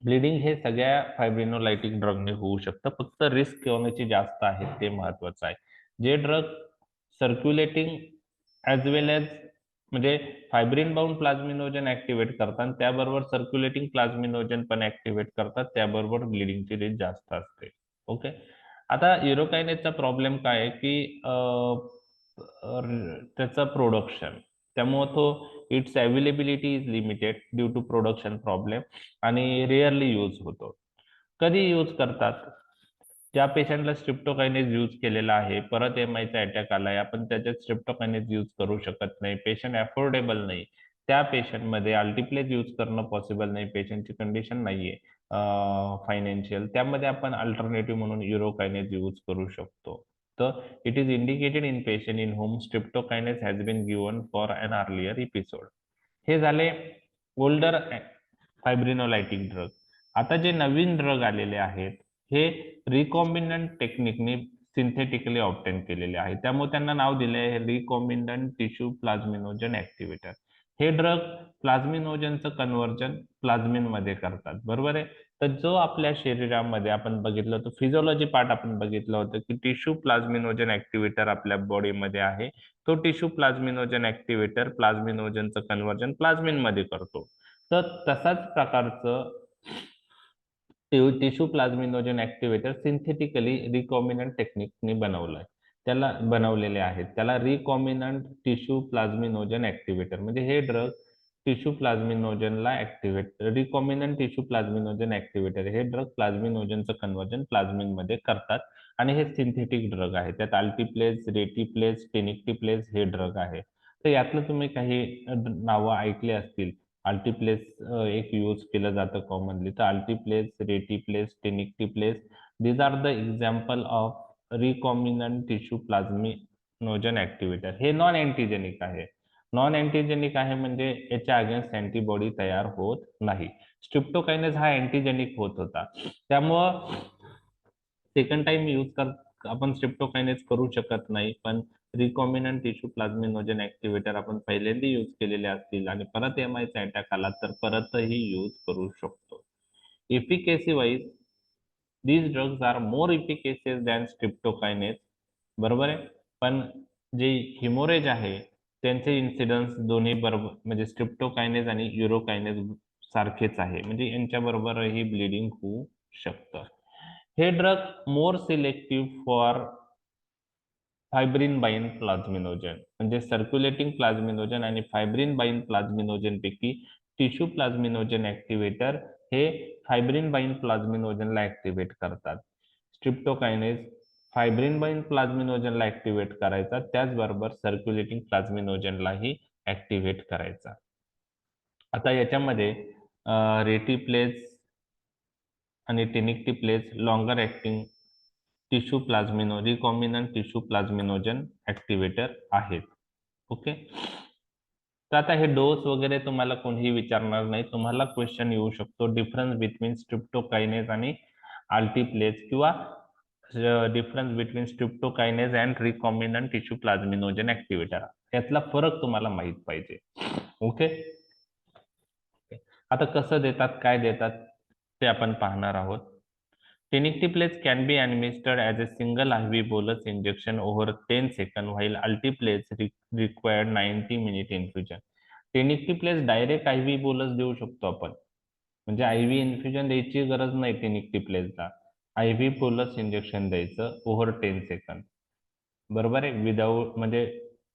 ब्लिडिंग हे सगळ्या फायब्रिनोलायटिक ड्रगने होऊ शकतं, फक्त रिस्क होण्याची जास्त आहे, ते महत्वाचं आहे. जे drug circulating as well age म्हणजे फायब्रिन बाउंड प्लाझ्मिनोजन ऍक्टिव्हेट करतात, त्याबरोबर सर्क्युलेटिंग प्लाझ्मिनोजन पण ऍक्टिव्हेट करतात, त्याबरोबर ब्लिडिंगची रिस्क जास्त असते. ओके, आता युरोकायनेजचा प्रॉब्लेम काय आहे की त्याचं प्रोडक्शन, त्यामुळे तो its availability is limited due to production problem आणि रेअरली यूज होतो. कधी यूज करतात? ज्या पेशंटला स्ट्रिप्टोकायनेज यूज केलेला आहे, परत एम-आयचा अटॅक आलाय, आपण त्याच्यात स्ट्रिप्टोकायनेज यूज करू शकत नाही, पेशंट अफोर्डेबल नाही, त्या पेशंटमध्ये अल्टिप्लेज यूज करणं पॉसिबल नाही, पेशंटची कंडिशन नाहीये फायनान्शियल, त्यामध्ये आपण अल्टरनेटिव्ह म्हणून युरोकायनेज यूज करू शकतो. तर it is indicated in patient in whom streptokinase has been given for an earlier episode. हे झाले ओल्डर फायब्रिनोलायटिक ड्रग. आता जे नवीन ड्रग आलेले आहेत हे रिकॉम्बिनंट टेक्निकने सिंथेटिकली ऑब्टेन केलेले आहे, त्यामुळे त्यांना नाव दिले आहे रिकॉम्बिनंट टिश्यू प्लाझ्मिनोजन ऍक्टिव्हेटर. हे ड्रग प्लाझ्मिनोजनचं कन्व्हर्जन प्लाझ्मिन मध्ये करतात, बरोबर आहे. तर जो आपल्या शरीरामध्ये आपण बघितलं होतं फिजिओलॉजी पार्ट आपण बघितलं होतं की टिश्यू प्लाझ्मिनोजन ऍक्टिव्हेटर आपल्या बॉडीमध्ये आहे. तो टिश्यू प्लाझ्मिनोजन ऍक्टिव्हेटर प्लाझ्मिनोजनचं कन्व्हर्जन प्लाझ्मिन मध्ये करतो. तर तसाच प्रकारचं tissue plasminogen activator synthetically recombinant टेक्निकने बनवलेले आहेत. त्याला रिकॉम्बिनंट टिश्यू प्लाझ्मिनोजन ऍक्टिव्हेटर म्हणजे हे ड्रग टिश्यू प्लाझ्मिनोजनला activate recombinant tissue plasminogen activator हे ड्रग प्लाझ्मिनोजनचं कन्व्हर्जन प्लाझ्मिन मध्ये करतात आणि हे सिंथेटिक ड्रग आहे. त्यात अल्टिप्लेज, रेटिप्लेज, टेनिक्टिप्लेज हे ड्रग आहे. तर यातलं तुम्ही काही नावं ऐकली असतील. अल्टिप्लेस एक यूज केलं जातं कॉमनली. तर alteplase, reteplase, tenecteplase these are the example of recombinant tissue plasminogen activator. हे नॉन अँटीजेनिक आहे. नॉन अँटीजेनिक आहे म्हणजे याच्या अगेन्स्ट अँटीबॉडी तयार होत नाही. स्ट्रिप्टोकायनेज हा अँटीजेनिक होत होता. त्यामुळं सेकंड टाइम यूज कर आपण स्ट्रिप्टोकायनेज करू शकत नाही, पण रिकॉम्बिनंट टिश्यू प्लाझ्मिनोजन ऍक्टिव्हेटर आपण पहिल्यांदा यूज केलेले असतील आणि परत एमआयचा अटॅक आला तर परतही यूज करू शकतो. Efficacy wise these drugs are more efficacious than streptokinase, बरोबर आहे. पण जे हिमोरेज आहे त्यांचे इन्सिडन्स दोन्ही बरोबर म्हणजे स्ट्रिप्टोकायनेज आणि युरोकायनेज सारखेच आहे, म्हणजे यांच्या बरोबरही ब्लिडिंग होऊ शकतं. हे drug more selective for fibrin bound plasminogen म्हणजे सर्क्युलेटिंग प्लाझ्मिनोजन आणि फायब्रिन बाईन प्लाझ्मिनोजन पैकी टिश्यू प्लाझ्मिनोजन ऍक्टिव्हेटर हे फायब्रिन बाईन प्लाझ्मिनोजनला ऍक्टिव्हेट करतात. स्ट्रिप्टोकायनेज फायब्रिन बाईन प्लाझ्मिनोजनला ऍक्टिव्हेट करायचा, त्याचबरोबर सर्क्युलेटिंग प्लाझ्मिनोजनलाही ऍक्टिव्हेट करायचा. आता याच्यामध्ये रेटिप्लेज आणि tenecteplase longer acting tissue plasmino recombinant tissue plasminogen activator आहेत. ओके. तर आता हे डोस वगैरे तुम्हाला कोणीही विचारणार नाही. तुम्हाला क्वेश्चन येऊ शकतो डिफरन्स बिटवीन स्ट्रिप्टोकायनेज आणि अल्टिप्लेज किंवा difference between streptokinase and recombinant tissue plasminogen activator यातला फरक तुम्हाला माहित पाहिजे. ओके. आता कसं देतात, काय देतात ते आपण पाहणार आहोत. Tenecteplase can be administered as a single IV bolus injection over 10 seconds, while Altiplase required 90-minute infusion. Tenecteplase direct IV बोलस देऊ शकतो आपण, म्हणजे IV इन्फ्युजन द्यायची गरज नाही टेनिक्टिप्लेसला. IV बोलस इंजेक्शन द्यायचं ओव्हर 10 सेकंद, बरोबर आहे. विदाऊट म्हणजे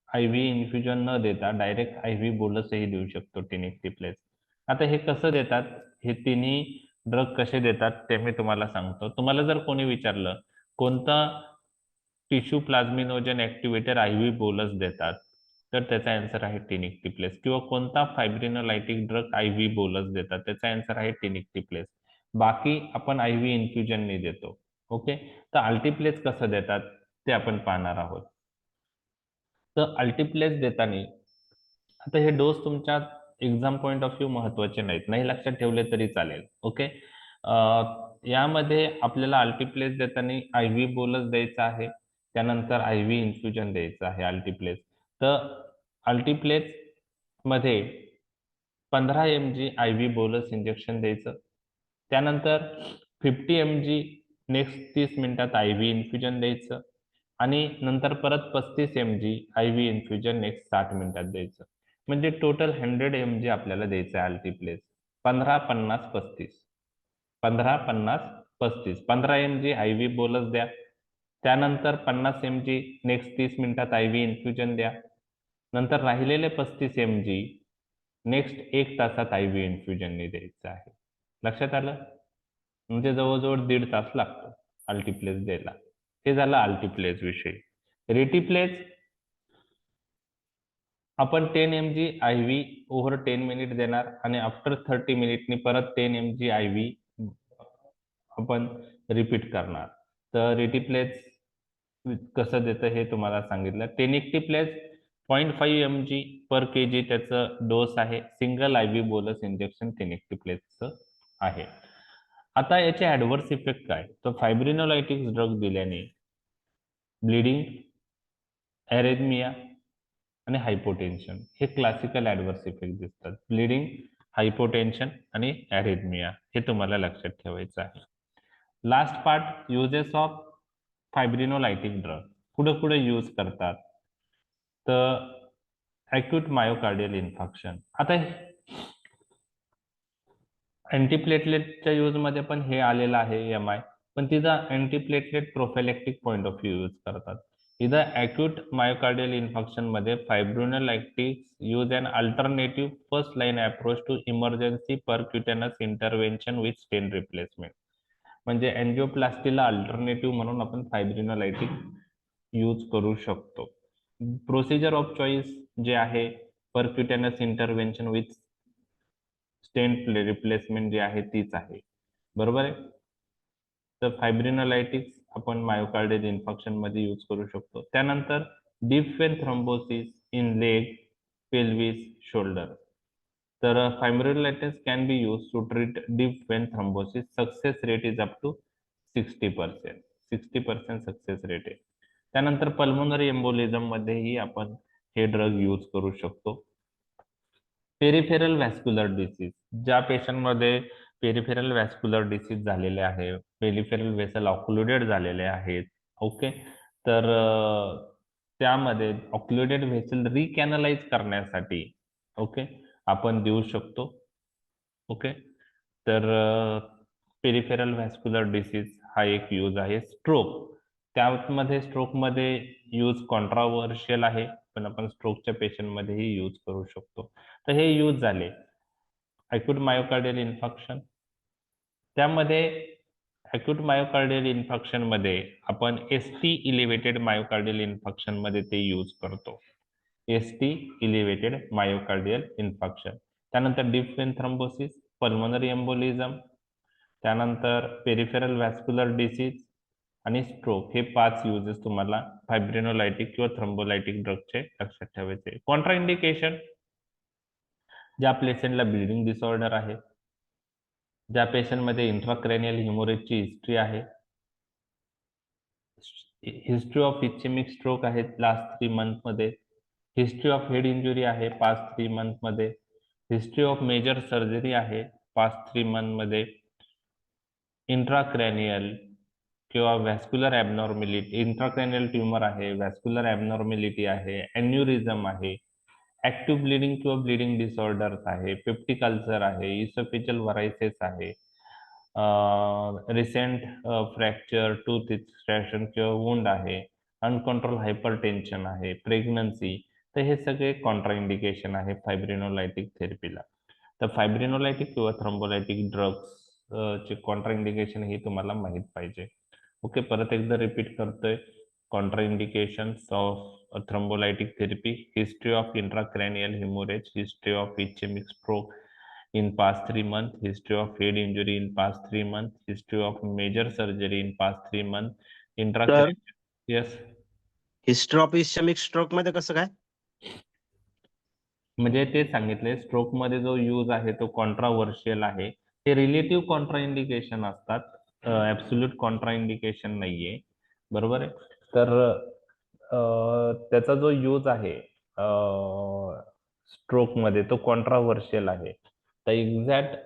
IV इन्फ्युजन न देता डायरेक्ट IV बोलसही देऊ शकतो टेनिक्टिप्लेस. आता हे कसं देतात, हे तिन्ही ड्रग कसे देतात ते मी तुम्हाला सांगतो. तुम्हाला जर कोणी विचारलं कोणता टिश्यू प्लाझ्मिनोजन ऍक्टिव्हेटर IV बोलस देतात, तर त्याचा आन्सर आहे टेनिक्टिप्लेस. किंवा कोणता फायब्रिनोलायटिक ड्रग IV बोलस देतात, त्याचा आन्सर आहे टेनिक्टिप्लेस. बाकी आपण IV इन्फ्युजनने देतो. ओके. तर अल्टिप्लेस कसं देतात ते आपण पाहणार आहोत. तर अल्टिप्लेस देताना आता हे डोस तुमच्या एक्झाम पॉइंट ऑफ व्ह्यू महत्वाचे नाहीत, नाही लक्षात ठेवले तरी चालेल. ओके. यामध्ये आपल्याला अल्टिप्लेस देताना IV बोलस द्यायचा आहे, त्यानंतर IV इन्फ्युजन द्यायचं आहे अल्टिप्लेस. तर अल्टिप्लेस मध्ये 15 mg IV बोलस इंजेक्शन द्यायचं, त्यानंतर 50 mg नेक्स्ट 30 मिनिटात IV इन्फ्युजन द्यायचं आणि नंतर परत 35 mg IV इन्फ्युजन नेक्स्ट 60 मिनिटात द्यायचं. म्हणजे टोटल 100 mg आपल्याला द्यायचं आहे अल्टिप्लेस. 15, 50, 35. 15, 50, 35. 15 mg IV बोलस द्या, त्यानंतर 50 mg नेक्स्ट 30 मिनिटात IV इन्फ्युजन द्या, नंतर राहिलेले 35 mg नेक्स्ट 1 तासात IV इन्फ्युजनने द्यायचं आहे. लक्षात आलं? म्हणजे जवळजवळ 1.5 तास लागतो अल्टिप्लेस द्यायला. हे झालं अल्टिप्लेस विषयी. रेटिप्लेस आपण 10 mg IV ओव्हर 10 मिनिट देणार आणि आफ्टर 30 मिनिटनी परत 10 mg IV आपण रिपीट करणार. तर रेटिप्लेस कसं देतं हे तुम्हाला सांगितलं. टेनिक्टिप्लेस 0.5 mg पर kg त्याचं डोस आहे. सिंगल IV बोलस इंजेक्शन टेनिक्टिप्लेसचं आहे. आता याचे ऍडव्हर्स इफेक्ट काय, तर फायब्रिनोलायटिक्स ड्रग दिल्याने ब्लिडिंग, एरेथमिया, आणि हायपोटेन्शन हे क्लासिकल ऍडव्हर्स इफेक्ट दिसतात. ब्लिडिंग, हायपोटेन्शन आणि ॲरिथमिया हे तुम्हाला लक्षात ठेवायचं आहे. Last part, uses of fibrinolytic drug कुठे कुठे यूज करतात. तर अॅक्यूट मायोकार्डियल इन्फार्क्शन, आता अँटीप्लेटलेटच्या यूज मध्ये पण हे आलेलं आहे MI, पण तिथं antiplatelet prophylactic point of view use करतात. इथं अॅक्यूट मायोकार्डियल इन्फेक्शन मध्ये fibrinolytics use an alternative first line approach to emergency percutaneous intervention with stent replacement. म्हणजे अँजिओप्लास्टीला अल्टरनेटिव्ह म्हणून आपण फायब्रिनोलायटिक यूज करू शकतो. प्रोसिजर ऑफ चॉईस जे आहे परक्युटेनस इंटरव्हेन्शन विथ स्टेंट रिप्लेसमेंट जी आहे तीच आहे, बरोबर आहे. तर फायब्रिनोलायटिक्स आपण मायोकार्डियल इन्फेक्शन मध्ये यूज करू शकतो. त्यानंतर deep vein thrombosis in leg, pelvis, shoulder. तर fibrinolytics can be use to treat deep vein thrombosis. Success rate is up to 60%. 60% success rate आहे. त्यानंतर पल्मोनरी एम्बोलिझम मध्येही आपण हे ड्रग यूज करू शकतो. पेरिफेरल व्हॅस्क्युलर डिसीज, ज्या पेशंटमध्ये पेरिफेरल व्हॅस्क्युलर डिसीज झालेले आहे, पेरिफेरल वेसल ऑक्लुडेड झालेले आहेत, ओके, तर त्यामध्ये ऑक्लुडेड व्हेसल रिकॅनलाइज करण्यासाठी ओके आपण देऊ शकतो. ओके, तर पेरिफेरल व्हॅस्क्युलर डिसीज हा एक यूज आहे. स्ट्रोक, त्यामध्ये स्ट्रोकमध्ये यूज कॉन्ट्रावर्शियल आहे, पण आपण स्ट्रोकच्या पेशंटमध्येही यूज करू शकतो. तर हे यूज झाले. अॅक्यूट मायोकार्डियल इन्फेक्शन, त्यामध्ये अॅक्यूट मायोकार्डियल इन्फेक्शन मध्ये आपण ST इलिव्हेटेड मायोकार्डियल इन्फेक्शन मध्ये ते यूज करतो. ST elevated myocardial infection. त्यानंतर deep vein thrombosis, pulmonary embolism, त्यानंतर पेरिफेरल व्हॅस्क्युलर डिसीज आणि स्ट्रोक, हे 5 युजेस तुम्हाला फायब्रिनोलायटिक किंवा थ्रोम्बोलायटिक ड्रगचे लक्षात ठेवायचे. कॉन्ट्राइंडिकेशन, ज्या पेशंटला ब्लिडिंग डिसऑर्डर आहे, ज्या पेशंटमध्ये इंट्राक्रॅनियल हिमोरेजची हिस्ट्री आहे, हिस्ट्री ऑफ इस्केमिक स्ट्रोक आहे लास्ट 3 मंथ मध्ये, हिस्ट्री ऑफ हेड इंजुरी आहे पास्ट 3 मंथ मध्ये, हिस्ट्री ऑफ मेजर सर्जरी आहे पास्ट 3 मंथ मध्ये, इंट्राक्रॅनियल किंवा व्हॅस्क्युलर ॲबनॉर्मॅलिटी, इंट्राक्रॅनियल ट्युमर आहे, व्हॅस्क्युलर ॲबनॉर्मॅलिटी आहे, एन्युरिझम आहे, ऍक्टिव्ह ब्लिडिंग किंवा ब्लिडिंग डिसऑर्डर्स आहे, पेप्टिक अल्सर आहे, इसोफेजियल व्हरायसिस आहे, रिसेंट फ्रॅक्चर, टूथ एक्सट्रॅक्शन किंवा वुंड आहे, अनकंट्रोल हायपरटेन्शन आहे, प्रेग्नन्सी, तर हे सगळे कॉन्ट्राइंडिकेशन आहे फायब्रिनोलायटिक थेरपीला. तर फायब्रिनोलायटिक किंवा थ्रोम्बोलायटिक ड्रग्स चे कॉन्ट्राइंडिकेशन हे तुम्हाला माहित पाहिजे. ओके, परत एकदा रिपीट करतोय. कॉन्ट्राइंडिकेशन्स of thrombolytic therapy, history of intracranial hemorrhage, history of ischemic stroke in past 3 months, history of head injury in past 3 months, history of major surgery in past 3 months, तर intracranial. Yes. History of ischemic stroke मध्ये कसं काय? म्हणजे ते सांगितले, stroke मध्ये जो use आहे तो कॉन्ट्रावर्शियल आहे. हे रिलेटिव्ह कॉन्ट्राइंडिकेशन असतात, ऍब्सोल्यूट कॉन्ट्राइंडिकेशन नाहीये, बरोबर आहे. तर त्याचा जो यूज आहे स्ट्रोक मध्ये तो कॉन्ट्रावर्शियल आहे. तर एक्झॅक्ट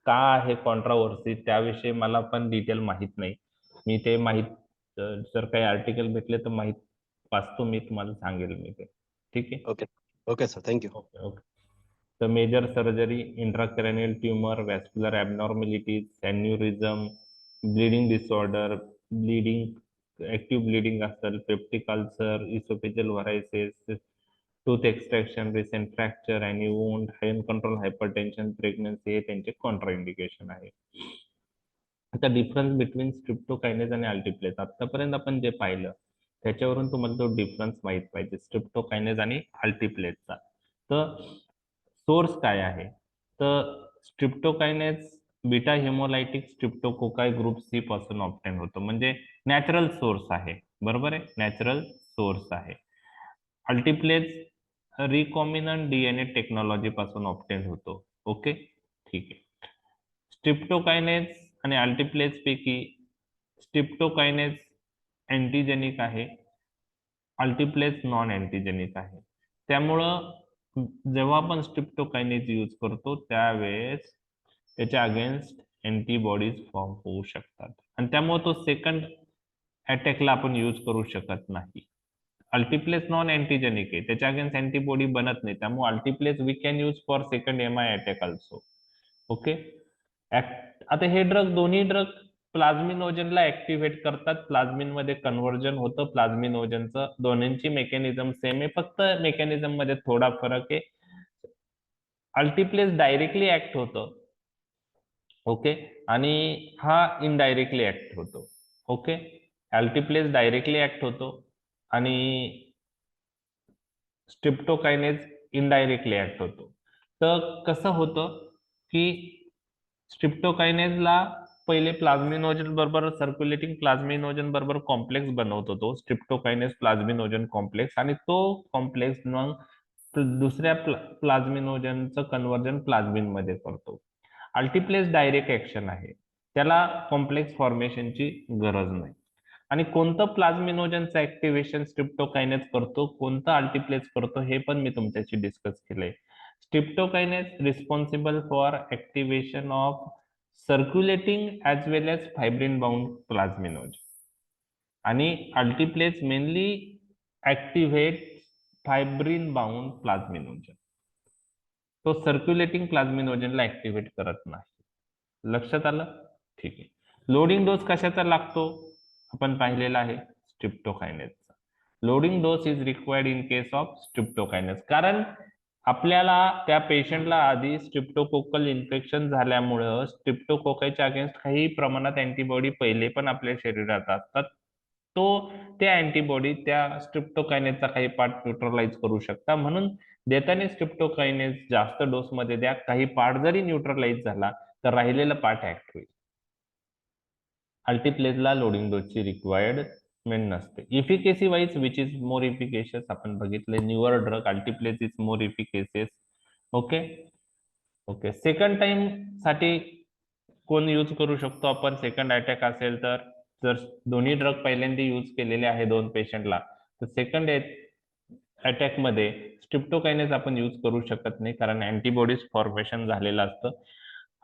का आहे कॉन्ट्रावर्सी त्याविषयी मला पण डिटेल माहित नाही. मी ते जर काही आर्टिकल भेटले तर माहित वाचतो, मी तुम्हाला सांगेल मी ते. ठीक आहे. Okay okay sir, thank you. Okay okay. The major surgery, intracranial tumor, vascular abnormalities, aneurysm, bleeding disorder, bleeding, active bleeding असेल, peptic ulcer, esophageal varices, tooth extraction, recent fracture, any wound, uncontrolled hypertension, pregnancy, हे त्यांचे contraindication आहे. आता difference between स्ट्रिप्टोकायनेज आणि अल्टिप्लेज, आतापर्यंत आपण जे पाहिलं त्याच्यावरून तुम्हाला तो डिफरन्स माहित पाहिजे स्ट्रिप्टोकायनेज आणि अल्टिप्लेजचा. तर सोर्स काय आहे, तर स्ट्रिप्टोकायनेज बीटा हेमोलायटिक स्ट्रिप्टोकोकाय ग्रुप सी पासून ऑप्टेन होतो, म्हणजे नॅचरल सोर्स आहे, बरोबर आहे, नॅचरल सोर्स आहे. अल्टिप्लेज रिकॉम्बिनंट DNA टेक्नॉलॉजी पासून ऑप्टेन होतो. ओके, ठीक आहे. स्ट्रिप्टोकायनेज आणि अल्टिप्लेज पैकी स्ट्रिप्टोकायनेज अँटीजेनिक आहे, अल्टिप्लेस नॉन अँटीजेनिक आहे. त्यामुळं जेव्हा आपण स्ट्रिप्टोकायनेज यूज करतो त्यावेळेस त्याच्या अगेन्स्ट अँटीबॉडीज फॉर्म होऊ शकतात आणि त्यामुळे तो सेकंड अटॅकला आपण यूज करू शकत नाही. अल्टिप्लेस नॉन अँटीजेनिक आहे, त्याच्या अगेन्स्ट अँटीबॉडी बनत नाही, त्यामुळे alteplase we can use for second MI attack also. Okay. आता हे ड्रग, दोन्ही ड्रग प्लाझ्मिनोजनला ऍक्टिव्हेट करतात, प्लाझ्मिन मध्ये कन्व्हर्जन होतं प्लाझ्मिनोजनचं. दोन्हींची मेकॅनिझम सेम आहे, फक्त मेकॅनिझम मध्ये थोडा फरक आहे. अल्टिप्लेस डायरेक्टली ऍक्ट होतं, ओके, आणि हा इनडायरेक्टली ऍक्ट होतो. ओके. अल्टिप्लेस डायरेक्टली ऍक्ट होतो आणि स्ट्रिप्टोकायनेज इनडायरेक्टली ऍक्ट होतो. तर कसं होतं की स्ट्रिप्टोकायनेजला पहिले प्लाझ्मिनोजन बरोबर, सर्क्युलेटिंग प्लाझ्मिनोजन बरोबर कॉम्प्लेक्स बनवतो तो स्ट्रिप्टोकायनेज प्लाझ्मिनोजन कॉम्प्लेक्स, आणि तो कॉम्प्लेक्स मग दुसऱ्या प्लाझ्मिनोजनचं कन्व्हर्जन प्लाझ्मिन मध्ये करतो. अल्टिप्लेस डायरेक्ट ऍक्शन आहे, त्याला कॉम्प्लेक्स फॉर्मेशनची गरज नाही. आणि कोणतं प्लाझ्मिनोजनचं ऍक्टिव्हेशन स्ट्रिप्टोकायनेज करतो, कोणतं अल्टिप्लेस करतो, हे पण मी तुमच्याशी डिस्कस केलंय. Streptokinase responsible for activation of circulating as well as fibrin bound plasminogen, आणि alteplase mainly activate fibrin bound plasminogen. तो सर्क्युलेटिंग प्लाझ्मिनोजनला ऍक्टिव्हेट करत नाही. लक्षात आलं? ठीक आहे. लोडिंग डोस कशाचा लागतो आपण पाहिलेला आहे, स्ट्रिप्टोकायनेजचा. Loading dose is required in case of streptokinase, कारण आपल्याला त्या पेशंटला आधी स्ट्रिप्टोकोकल इन्फेक्शन झाल्यामुळं स्ट्रिप्टोकोकाच्या अगेन्स्ट काही प्रमाणात अँटीबॉडी पहिले पण आपल्या शरीरात असतात. त्या अँटीबॉडी त्या स्ट्रिप्टोकायनेजचा काही पार्ट न्यूट्रलाइज करू शकता, म्हणून देताना स्ट्रिप्टोकायनेज जास्त डोस मध्ये द्या. काही पार्ट जरी न्यूट्रलाइज झाला तर राहिलेला पार्ट ऍक्ट होईल. अल्टिप्लेसला लोडिंग डोसची रिक्वायर्डमेंट नसते. Efficacy wise which is more efficacious आपण बघितले, newer drug alteplase is more efficacious. Okay. Okay. Second time साठी कोण यूज करू शकतो आपण सेकंड अटॅक असेल तर? जर दोन्ही ड्रग पहिल्यांदा यूज केलेले आहे दोन पेशंटला, तर सेकंड अटॅक मध्ये स्ट्रिप्टोकायनेज आपण यूज करू शकत नाही, कारण अँटीबॉडीज फॉर्मेशन झालेलं असतं.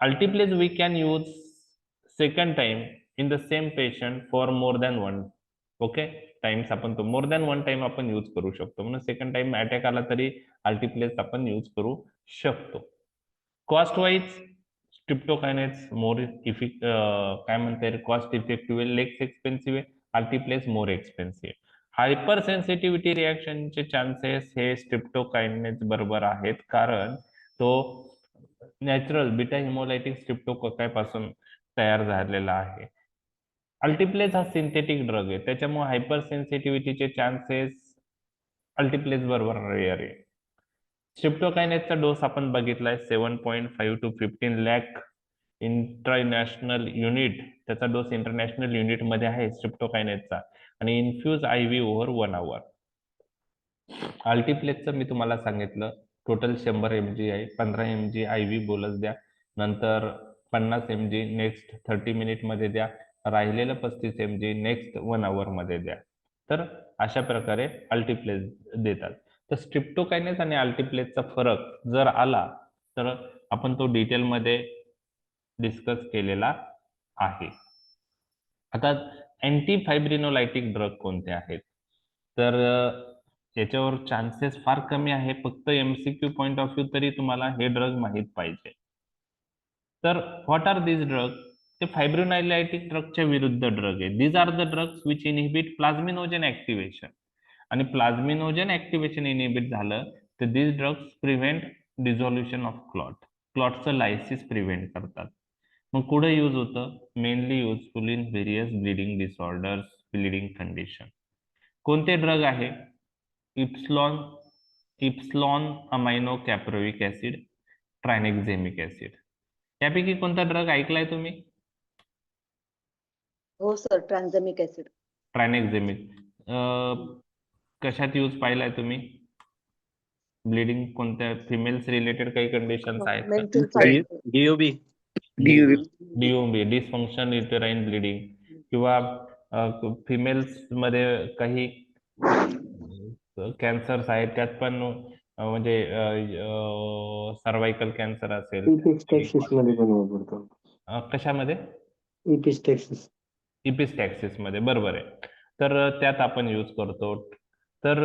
Alteplase we can use second time in the same patient for more than one, okay, times आपण तो मोर दॅन वन टाइम आपण यूज करू शकतो. म्हणून सेकंड टाइम अटॅक आला तरी अल्टिप्लेस आपण यूज करू शकतो. कॉस्ट वाईज स्ट्रिप्टोकायनेज मोर काय म्हणता येईल, कॉस्ट इफेक्टिव्ह आहे, लेस एक्सपेन्सिव्ह आहे, अल्टिप्लेस मोर एक्सपेन्सिव्ह आहे. हायपर सेन्सिटिव्हिटी रिॲक्शनचे चान्सेस हे स्ट्रिप्टोकायनेज बरोबर आहेत, कारण तो नॅचरल बीटा हिमोलायटिक स्ट्रिप्टोकोकाय पासून तयार झालेला आहे. अल्टिप्लेस हा सिंथेटिक ड्रग आहे, त्याच्यामुळे हायपर सेन्सिटिव्हिटीचे चान्सेस अल्टिप्लेस बरोबर रेअर आहे. स्ट्रिप्टोकायनेजचा डोस आपण बघितलाय 7.5 to 15 lakh इंटरनॅशनल युनिट, त्याचा डोस इंटरनॅशनल युनिट मध्ये आहे स्ट्रिप्टोकायनेजचा, आणि इन्फ्यूज IV ओव्हर 1 hour. अल्टिप्लेसचं मी तुम्हाला सांगितलं टोटल 100 mg आहे, 15 mg IV बोलस द्या, नंतर 50 mg नेक्स्ट 30 मिनिट मध्ये द्या, राहिलेलं 35 mg नेक्स्ट 1 hour मध्ये द्या. तर अशा प्रकारे अल्टिप्लेस देतात. तर स्ट्रिप्टोकायनेज आणि अल्टिप्लेसचा फरक जर आला तर आपण तो डिटेलमध्ये डिस्कस केलेला आहे. आता अँटी फायब्रिनोलायटिक ड्रग कोणते आहेत, तर याच्यावर चान्सेस फार कमी आहे, फक्त MCQ पॉइंट ऑफ व्ह्यू तरी तुम्हाला हे ड्रग माहित पाहिजे. तर व्हॉट आर दिस ड्रग? ते फायब्रिनोलायटिक ड्रगच्या विरुद्ध ड्रग आहे. These are the drugs which inhibit plasminogen activation, आणि प्लाझ्मिनोजन ऍक्टिव्हेशन इनहिबिट झालं तर this drugs prevent dissolution of clot, क्लॉटचं लायसिस प्रिव्हेंट करतात. मग कुठे यूज होतं? Mainly useful in various bleeding disorders, bleeding condition. कोणते ड्रग आहे? Epsilon amino caproic acid, tranexamic acid. यापैकी कोणता ड्रग ऐकलाय तुम्ही? हो सर, ट्रान्झॅमिक ऍसिड. ट्रायनेक्झेमिक कशात यूज पाहिलाय तुम्ही? ब्लिडिंग कोणत्या, फिमेल्स रिलेटेड काही कंडिशन्स आहेत का? Menstrual cycle. DOB. DOB, dysfunction uterine bleeding, किंवा फिमेल्स मध्ये काही कॅन्सर्स आहेत त्यात पण म्हणजे सर्वायकल कॅन्सर असेल इपिस्टॅक्सिस मध्ये पण वापरतो. कशामध्ये इपिस्टॅक्सिस. इपिस्टॅक्सिस मध्ये बरोबर आहे. तर त्यात आपण यूज करतो. तर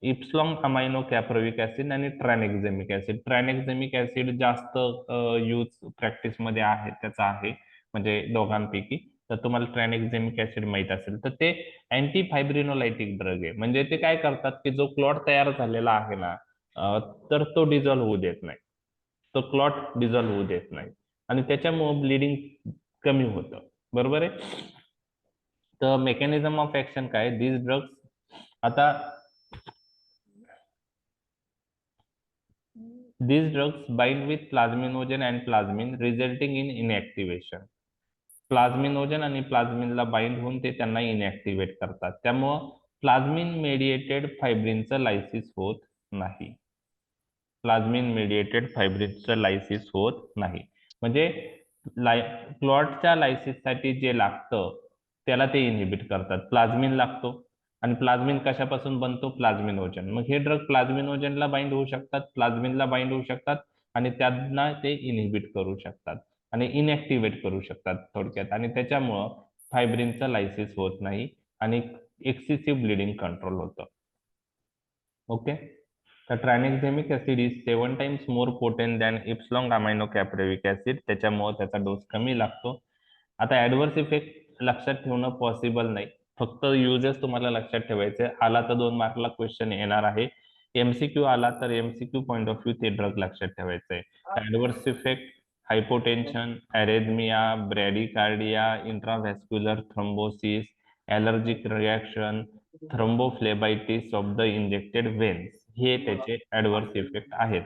इप्सलॉंग अमायनो कॅप्रोविक ऍसिड आणि ट्रॅनेक्झेमिक ऍसिड. ट्रॅनेक्झेमिक ऍसिड जास्त यूज प्रॅक्टिस मध्ये आहे, त्याचा आहे म्हणजे दोघांपैकी. तर तुम्हाला ट्रॅनेक्झेमिक ऍसिड माहित असेल तर ते अँटी फायब्रिनोलायटिक ड्रग आहे. म्हणजे ते काय करतात की जो क्लॉट तयार झालेला आहे ना तर तो डिझॉल्व्ह होऊ देत नाही, तो क्लॉट डिझॉल्व्ह होऊ देत नाही आणि त्याच्यामुळे ब्लिडिंग कमी होतं. बरोबर आहे. तर मेकॅनिझम ऑफ ऍक्शन काय, दिस ड्रग्स आता these drugs bind with plasminogen and plasmin resulting in inactivation. प्लाझ्मिनोजन आणि प्लाझ्मिनला बाइंड होऊन ते त्यांना इनऍक्टिव्हेट करतात. त्यामुळं प्लाझ्मिन मेडिएटेड फायब्रिनचं लायसिस होत नाही. प्लाझ्मिन मेडिएटेड फायब्रिनचं लायसिस होत नाही. म्हणजे क्लॉटच्या लायसिससाठी जे लागतं त्याला ते इनहिबिट करतात. प्लाझ्मिन लागतो आणि प्लाझ्मिन कशापासून बनतो, प्लाझ्मिनोजन. मग हे ड्रग प्लाझ्मिनोजनला बाइंड होऊ शकतात, प्लाझ्मिनला बाइंड होऊ शकतात आणि त्यांना ते इनहिबिट करू शकतात आणि इनऍक्टिव्हेट करू शकतात थोडक्यात. आणि त्याच्यामुळं फायब्रिनचं लायसिस होत नाही आणि एक्सेसिव्ह ब्लिडिंग कंट्रोल होतं. ओके. तर tranexamic acid is 7 times more potent than epsilon amino caproic acid. त्याच्यामुळे त्याचा डोस कमी लागतो. आता ऍडव्हर्स इफेक्ट लक्षात ठेवणं पॉसिबल नाही, फक्त युजेस तुम्हाला लक्षात ठेवायचे. आला तर 2 मार्कला क्वेश्चन येणार आहे. एमसीक्यू आला तर एमसीक्यू पॉइंट ऑफ व्ह्यू ते ड्रग लक्षात ठेवायचंय. Adverse effect, hypotension, arrhythmia, bradycardia, intravascular thrombosis, allergic reaction, thrombophlebitis of the injected veins, हे त्याचे ऍडव्हर्स इफेक्ट आहेत.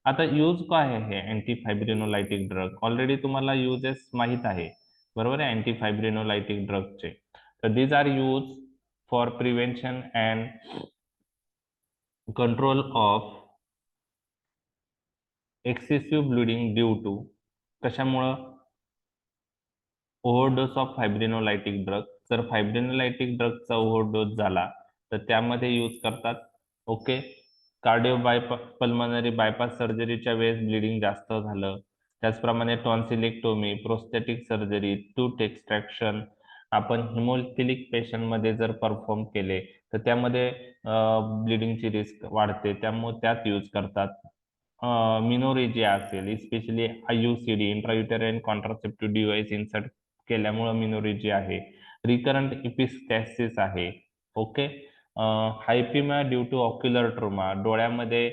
आता यूज काय आहे हे अँटी फायब्रिनोलायटिक ड्रग, ऑलरेडी तुम्हाला युजेस माहित आहे. बरोबर आहे अँटी फायब्रिनोलायटिक ड्रगचे. तर these are use for prevention and control of excessive bleeding due to कशामुळं, ओव्हरडोस ऑफ फायब्रिनोलायटिक ड्रग. जर फायब्रिनोलायटिक ड्रगचा ओव्हरडोस झाला तर त्यामध्ये यूज करतात. ओके. कार्डिओ पल्मनरी बायपास सर्जरीच्या वेळेस ब्लिडिंग जास्त झालं, त्याचप्रमाणे tonsillectomy, prosthetic surgery, tooth extraction आपण हिमोफिलिक पेशंटमध्ये जर परफॉर्म केले तर त्यामध्ये ब्लिडिंगची रिस्क वाढते, त्यामुळे त्यात यूज करतात. मिनोरेजिया असेल, specially IUCD intrauterine contraceptive device insert केल्यामुळे मिनोरेजिया आहे. रिकरंट इपिस्टॅक्सिस आहे. Okay. Hyphema due to ocular trauma, डोळ्यामध्ये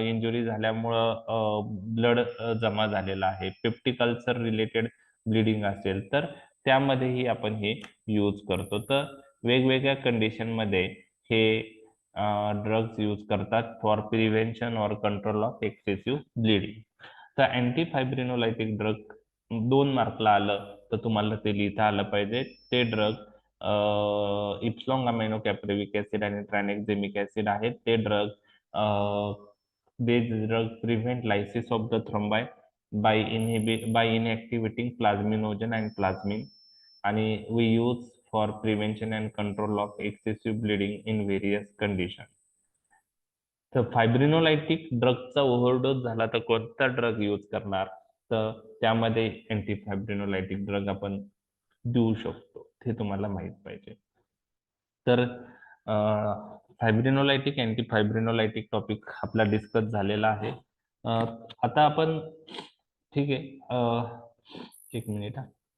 इंजुरी झाल्यामुळं ब्लड जमा झालेला आहे. पेप्टिक अल्सर रिलेटेड ब्लिडिंग असेल तर त्यामध्येही आपण हे यूज करतो. तर वेगवेगळ्या कंडिशन मध्ये हे ड्रग्स यूज करतात for prevention or control of excessive bleeding. तर अँटी फायब्रिनोलायटिक ड्रग 2 मार्कला आलं तर तुम्हाला ते लिहिता आलं पाहिजे. ते drug epsilon amino caproic acid आणि ट्रायनेक्झेमिक ऍसिड आहेत. ते drug prevent lysis of the thrombi by inactivating plasminogen and plasmin आणि we use for prevention and control of excessive bleeding in various condition. तर फायब्रिनोलायटिक ड्रगचा overdose झाला तर कोणता drug use करणार, तर त्यामध्ये अँटी फायब्रिनोलायटिक ड्रग आपण देऊ शकतो, ते तुम्हाला माहित पाहिजे. तर फायब्रिनोलायटिक अँटी फायब्रिनोलायटिक टॉपिक आपला डिस्कस झालेला आहे. आता आपण ठीक आहे, एक मिनिट हा.